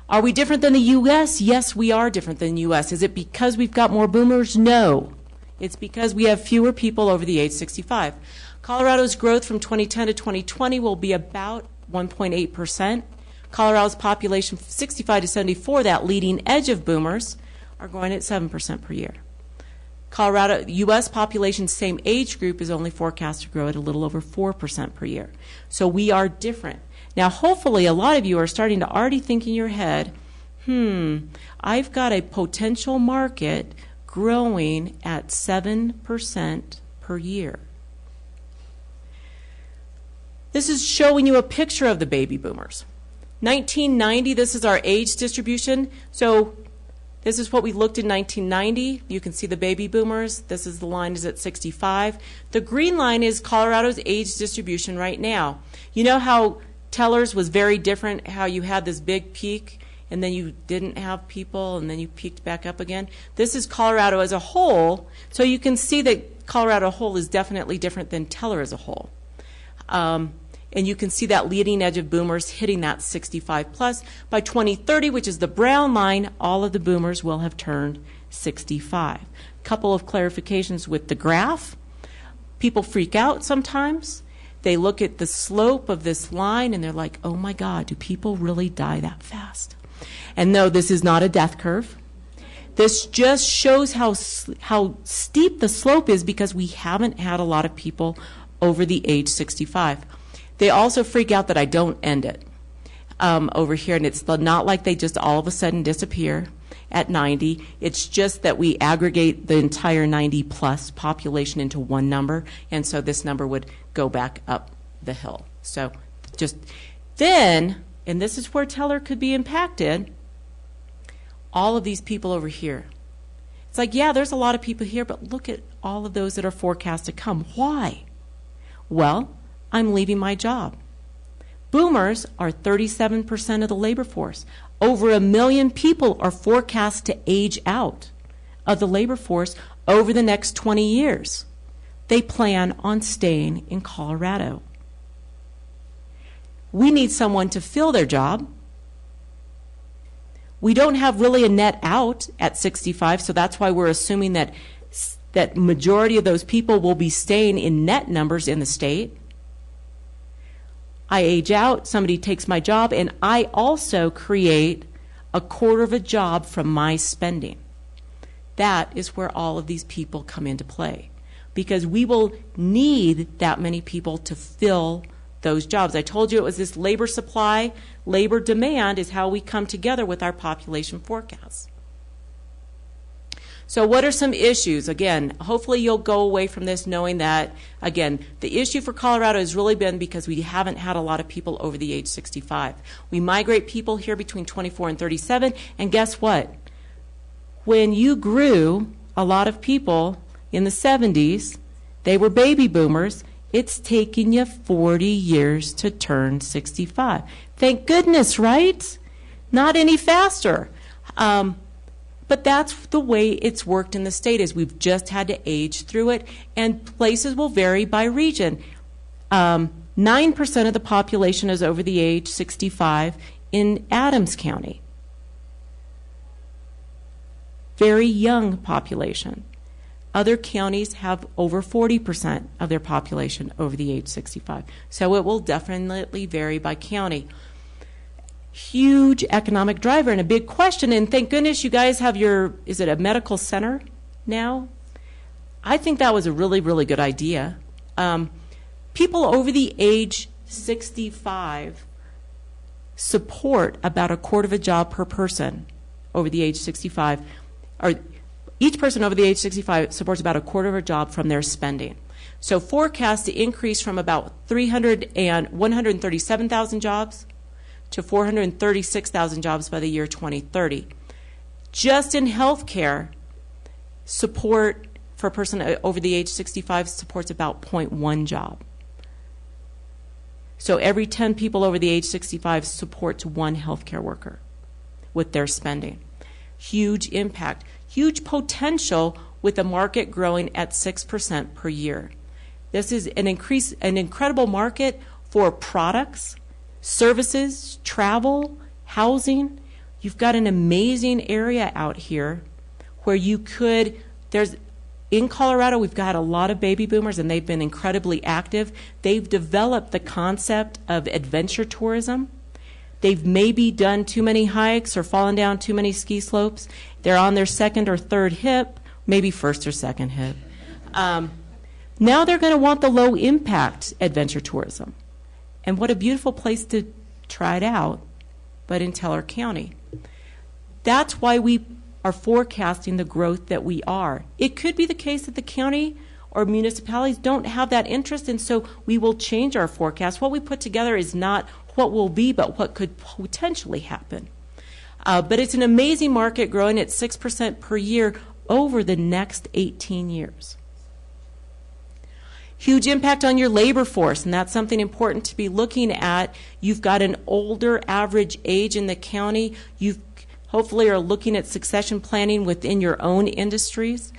Are we different than the U.S.? Yes, we are different than the U.S. Is it because we've got more boomers? No. It's because we have fewer people over the age 65. Colorado's growth from 2010 to 2020 will be about 1.8%. Colorado's population 65 to 74, that leading edge of boomers, are growing at 7% per year. Colorado, U.S. population, same age group, is only forecast to grow at a little over 4% per year. So we are different. Now, hopefully, a lot of you are starting to already think in your head, I've got a potential market growing at 7% per year. This is showing you a picture of the baby boomers. 1990, this is our age distribution. So this is what we looked in 1990. You can see the baby boomers. This is the line is at 65. The green line is Colorado's age distribution right now. You know how Tellers was very different, how you had this big peak and then you didn't have people and then you peaked back up again? This is Colorado as a whole. So you can see that Colorado as a whole is definitely different than Teller as a whole. And you can see that leading edge of boomers hitting that 65 plus. By 2030, which is the brown line, all of the boomers will have turned 65. Couple of clarifications with the graph. People freak out sometimes. They look at the slope of this line and they're like, oh my God, do people really die that fast? And no, this is not a death curve. This just shows how steep the slope is because we haven't had a lot of people over the age 65. They also freak out that I don't end it over here, and it's not like they just all of a sudden disappear at 90. It's just that we aggregate the entire 90-plus population into one number, and so this number would go back up the hill. So just then, and this is where Teller could be impacted, all of these people over here. It's like, yeah, there's a lot of people here, but look at all of those that are forecast to come. Why? Well, I'm leaving my job. Boomers are 37% of the labor force. Over 1 million people are forecast to age out of the labor force over the next 20 years. They plan on staying in Colorado. We need someone to fill their job. We don't have really a net out at 65, so that's why we're assuming that majority of those people will be staying in net numbers in the state. I age out, somebody takes my job, and I also create a quarter of a job from my spending. That is where all of these people come into play, because we will need that many people to fill those jobs. I told you it was this labor supply, labor demand is how we come together with our population forecasts. So what are some issues? Again, hopefully you'll go away from this knowing that, again, the issue for Colorado has really been because we haven't had a lot of people over the age 65. We migrate people here between 24 and 37, and guess what? When you grew a lot of people in the 70s, they were baby boomers, it's taken you 40 years to turn 65. Thank goodness, right? Not any faster. But that's the way it's worked in the state, is we've just had to age through it, and places will vary by region. 9% of the population is over the age 65 in Adams County. Very young population. Other counties have over 40% of their population over the age 65. So it will definitely vary by county. Huge economic driver and a big question, and thank goodness you guys have is it a medical center now? I think that was a really, really good idea. People over the age 65 support about a quarter of a job per person over the age 65, or each person over the age 65 supports about a quarter of a job from their spending. So forecast to increase from about 137,000 jobs to 436,000 jobs by the year 2030. Just in healthcare, support for a person over the age 65 supports about 0.1 job. So every 10 people over the age 65 supports one healthcare worker with their spending. Huge impact, huge potential with the market growing at 6% per year. This is an incredible market for products, services, travel, housing. You've got an amazing area out here where you could, in Colorado, we've got a lot of baby boomers and they've been incredibly active. They've developed the concept of adventure tourism. They've maybe done too many hikes or fallen down too many ski slopes. They're on their second or third hip, maybe first or second hip. Now they're going to want the low impact adventure tourism. And what a beautiful place to try it out, but in Teller County. That's why we are forecasting the growth that we are. It could be the case that the county or municipalities don't have that interest, and so we will change our forecast. What we put together is not what will be, but what could potentially happen. But it's an amazing market, growing at 6% per year over the next 18 years. Huge impact on your labor force, and that's something important to be looking at. You've got an older average age in the county. You hopefully are looking at succession planning within your own industries,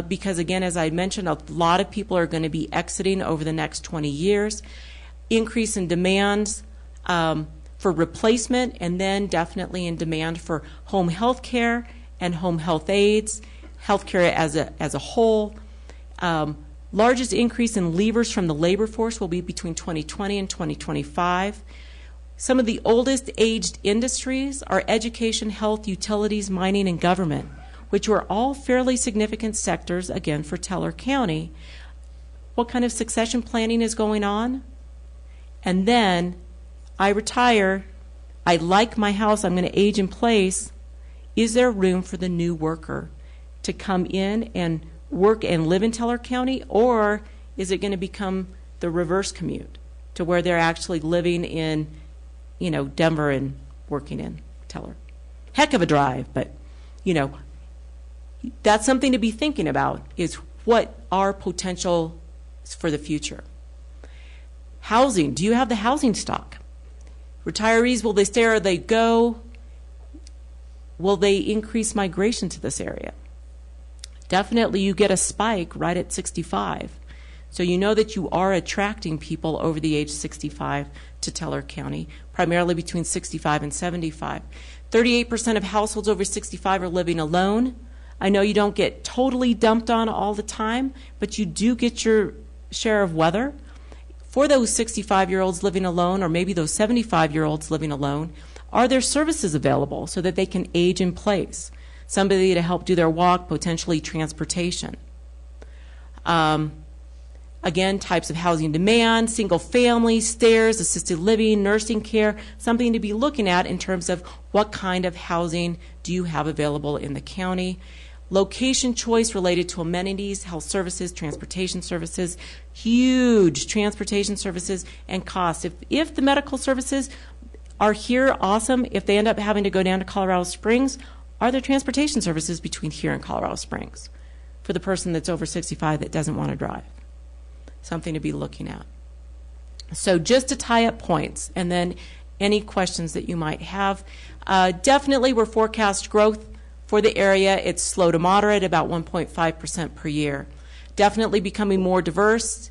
because again, as I mentioned, a lot of people are going to be exiting over the next 20 years. Increase in demands for replacement, and then definitely in demand for home health care and home health aides, health care as a whole. Largest increase in leavers from the labor force will be between 2020 and 2025. Some of the oldest aged industries are education, health, utilities, mining, and government, which are all fairly significant sectors, again, for Teller County. What kind of succession planning is going on? And then, I retire, I like my house, I'm going to age in place. Is there room for the new worker to come in and work and live in Teller County, or is it going to become the reverse commute to where they're actually living in, Denver and working in Teller? Heck of a drive, but, that's something to be thinking about, is what are potential for the future. Housing, do you have the housing stock? Retirees, will they stay or they go? Will they increase migration to this area? Definitely you get a spike right at 65. So you know that you are attracting people over the age 65 to Teller County, primarily between 65 and 75. 38% of households over 65 are living alone. I know you don't get totally dumped on all the time, but you do get your share of weather. For those 65-year-olds living alone, or maybe those 75-year-olds living alone, are there services available so that they can age in place? Somebody to help do their walk, potentially transportation. Again, types of housing demand, single family, stairs, assisted living, nursing care, something to be looking at in terms of what kind of housing do you have available in the county. Location choice related to amenities, health services, transportation services, huge transportation services and costs. If the medical services are here, awesome. If they end up having to go down to Colorado Springs, are there transportation services between here and Colorado Springs for the person that's over 65 that doesn't want to drive? Something to be looking at. So just to tie up points, and then any questions that you might have. Definitely we're forecast growth for the area. It's slow to moderate, about 1.5% per year. Definitely becoming more diverse,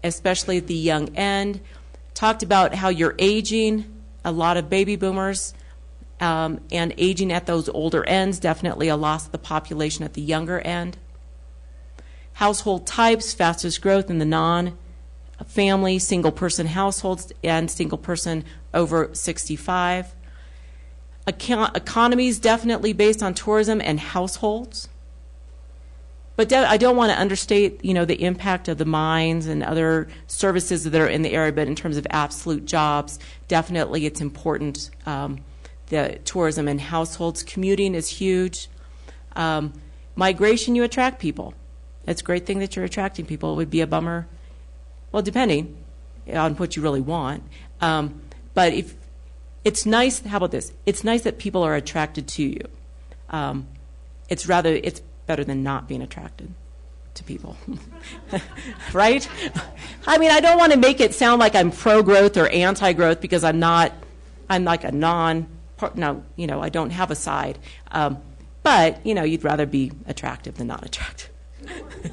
especially at the young end. Talked about how you're aging, a lot of baby boomers, and aging at those older ends, definitely a loss of the population at the younger end. Household types, fastest growth in the non-family, single-person households and single-person over 65. Economies definitely based on tourism and households. But I don't want to understate, the impact of the mines and other services that are in the area, but in terms of absolute jobs, definitely it's important. The tourism and households. Commuting is huge. Migration, you attract people. It's a great thing that you're attracting people. It would be a bummer, well, depending on what you really want. But if it's nice, how about this? It's nice that people are attracted to you. It's better than not being attracted to people, right? I mean, I don't want to make it sound like I'm pro-growth or anti-growth, because I'm not. I'm like a I don't have a side. But, you'd rather be attractive than not attractive,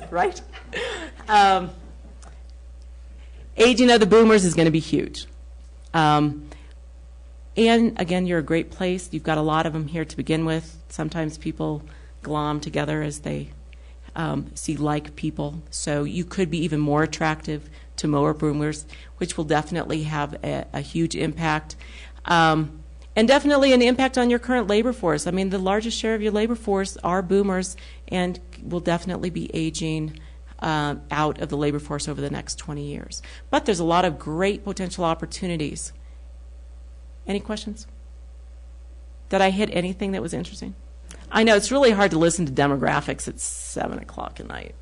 right? Aging of the boomers is going to be huge. And, again, you're a great place. You've got a lot of them here to begin with. Sometimes people glom together as they see like people. So you could be even more attractive to more boomers, which will definitely have a huge impact. And definitely an impact on your current labor force. I mean, the largest share of your labor force are boomers and will definitely be aging out of the labor force over the next 20 years. But there's a lot of great potential opportunities. Any questions? Did I hit anything that was interesting? I know it's really hard to listen to demographics at 7 o'clock at night.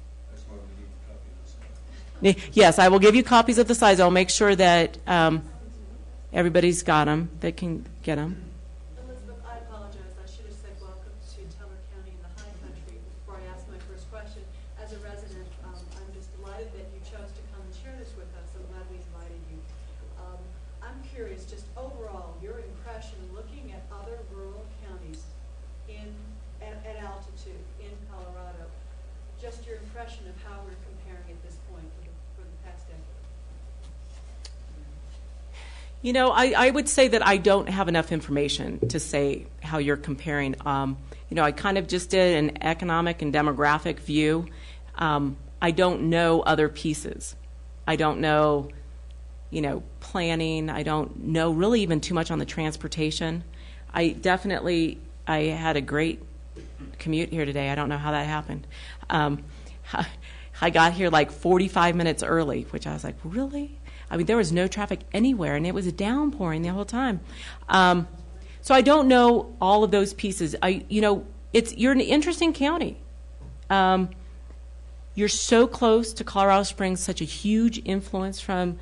Yes, I will give you copies of the slides. I'll make sure that everybody's got them that can get them. Elizabeth, I apologize. I should have said welcome to Teller County in the High Country before I asked my first question. As a resident, I'm just delighted that you chose to come and share this with us. I'm glad we invited you. I'm curious, just overall, your impression looking at other rural counties at altitude in Colorado, just your impression of how we're comparing at this point for the past decade. You know, I would say that I don't have enough information to say how you're comparing. You know, I kind of just did an economic and demographic view. I don't know other pieces. I don't know, you know, planning. I don't know really even too much on the transportation. I had a great commute here today. I don't know how that happened. I got here like 45 minutes early, which I was like, really? I mean, there was no traffic anywhere, and it was downpouring the whole time. So I don't know all of those pieces. You're an interesting county. You're so close to Colorado Springs, such a huge influence from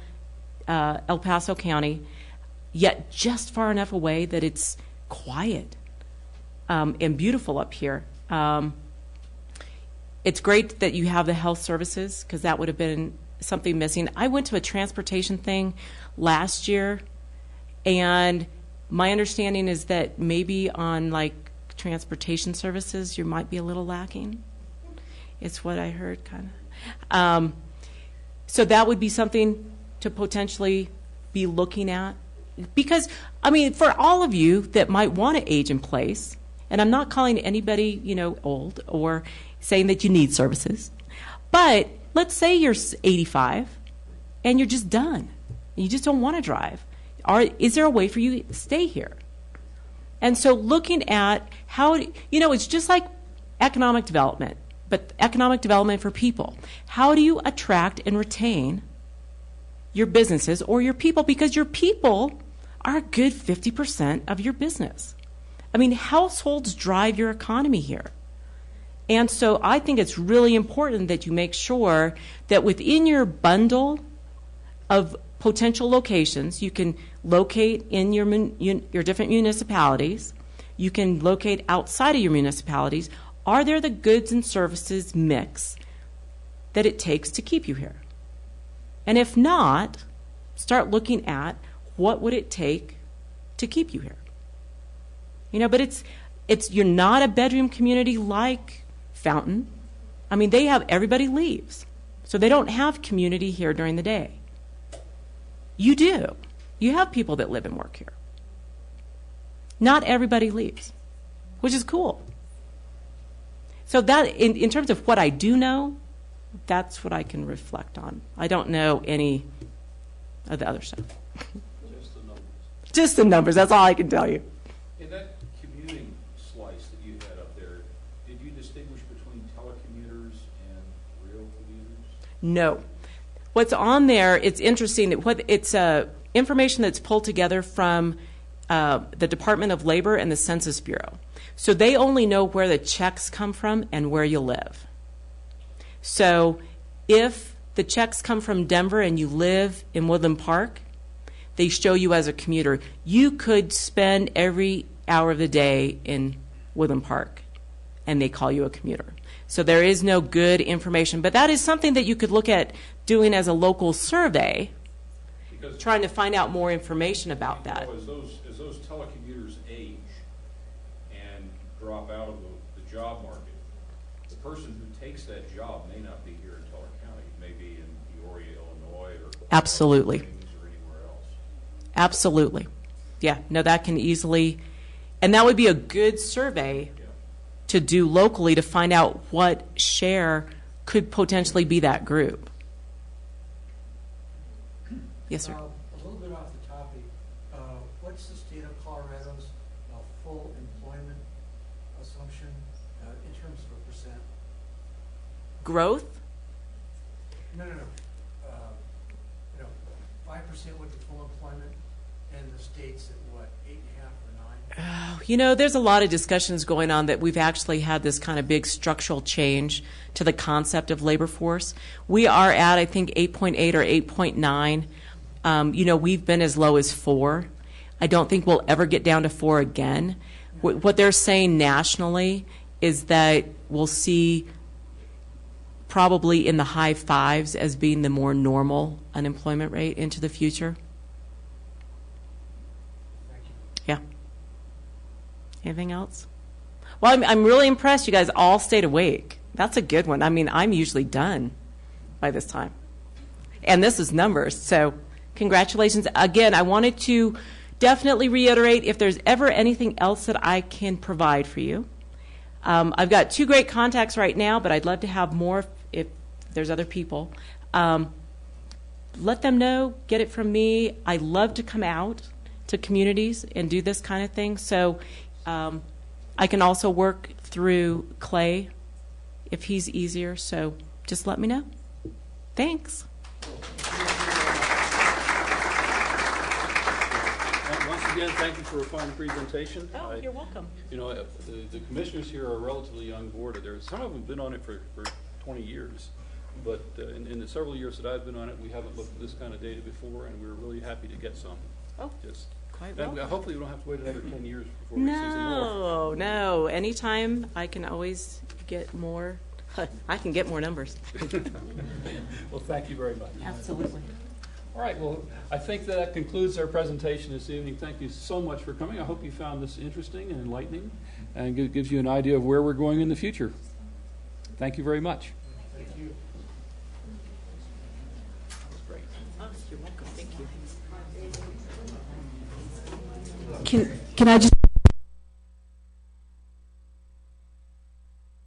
El Paso County, yet just far enough away that it's quiet and beautiful up here. It's great that you have the health services, because that would have been something missing. I went to a transportation thing last year, and my understanding is that maybe on like transportation services you might be a little lacking. It's what I heard, kind of. So that would be something to potentially be looking at, because I mean, for all of you that might want to age in place, and I'm not calling anybody, you know, old or saying that you need services, but let's say you're 85 and you're just done. You just don't want to drive. Is there a way for you to stay here? And so looking at how, you know, it's just like economic development, but economic development for people. How do you attract and retain your businesses or your people? Because your people are a good 50% of your business. I mean, households drive your economy here. And so I think it's really important that you make sure that within your bundle of potential locations, you can locate in your different municipalities, you can locate outside of your municipalities. Are there the goods and services mix that it takes to keep you here? And if not, start looking at what would it take to keep you here. You know, but you're not a bedroom community like Fountain. I mean, everybody leaves. So they don't have community here during the day. You do. You have people that live and work here. Not everybody leaves, which is cool. So that, in terms of what I do know, that's what I can reflect on. I don't know any of the other stuff. Just the numbers. Just the numbers, that's all I can tell you. In that commuting slice that you had up there, did you distinguish between telecommuters and real commuters? No. What's on there, it's interesting. It's information that's pulled together from the Department of Labor and the Census Bureau. So they only know where the checks come from and where you live. So if the checks come from Denver and you live in Woodland Park, they show you as a commuter. You could spend every hour of the day in Woodland Park, and they call you a commuter. So there is no good information. But that is something that you could look at doing as a local survey, Because trying to find out more information about that. As those telecommuters age and drop out of the job market, the person who takes that job may not be here in Teller County. It may be in Peoria, Illinois, or Absolutely. or anywhere else. Absolutely. Yeah, no, that can easily, and that would be a good survey to do locally to find out what share could potentially be that group. Yes, sir. A little bit off the topic, what's the state of Colorado's full employment assumption in terms of a percent? Growth? No. 5% would be full employment, and the state's at what, 8.5 or There's a lot of discussions going on that we've actually had this kind of big structural change to the concept of labor force. We are at, I think, 8.8 or 8.9. We've been as low as 4. I don't think we'll ever get down to 4 again. What they're saying nationally is that we'll see probably in the high 5s as being the more normal unemployment rate into the future. Yeah. Anything else? Well, I'm really impressed you guys all stayed awake. That's a good one. I mean, I'm usually done by this time. And this is numbers, so congratulations. Again, I wanted to definitely reiterate if there's ever anything else that I can provide for you. I've got 2 great contacts right now, but I'd love to have more if there's other people. Let them know, get it from me. I love to come out to communities and do this kind of thing. So I can also work through Clay if he's easier. So just let me know. Thanks. Once again, thank you for a fine presentation. Oh, you're welcome. The commissioners here are a relatively young board. Some of them have been on it for 20 years. But in the several years that I've been on it, we haven't looked at this kind of data before, and we're really happy to get some. Oh, Just quite and well. hopefully we don't have to wait another 10 years before we see some more. No. Anytime I can always get more. I can get more numbers. Well, thank you very much. Absolutely. All right, well, I think that concludes our presentation this evening. Thank you so much for coming. I hope you found this interesting and enlightening and gives you an idea of where we're going in the future. Thank you very much. Thank you. That's great. Oh, you're welcome. Thank you. Can I just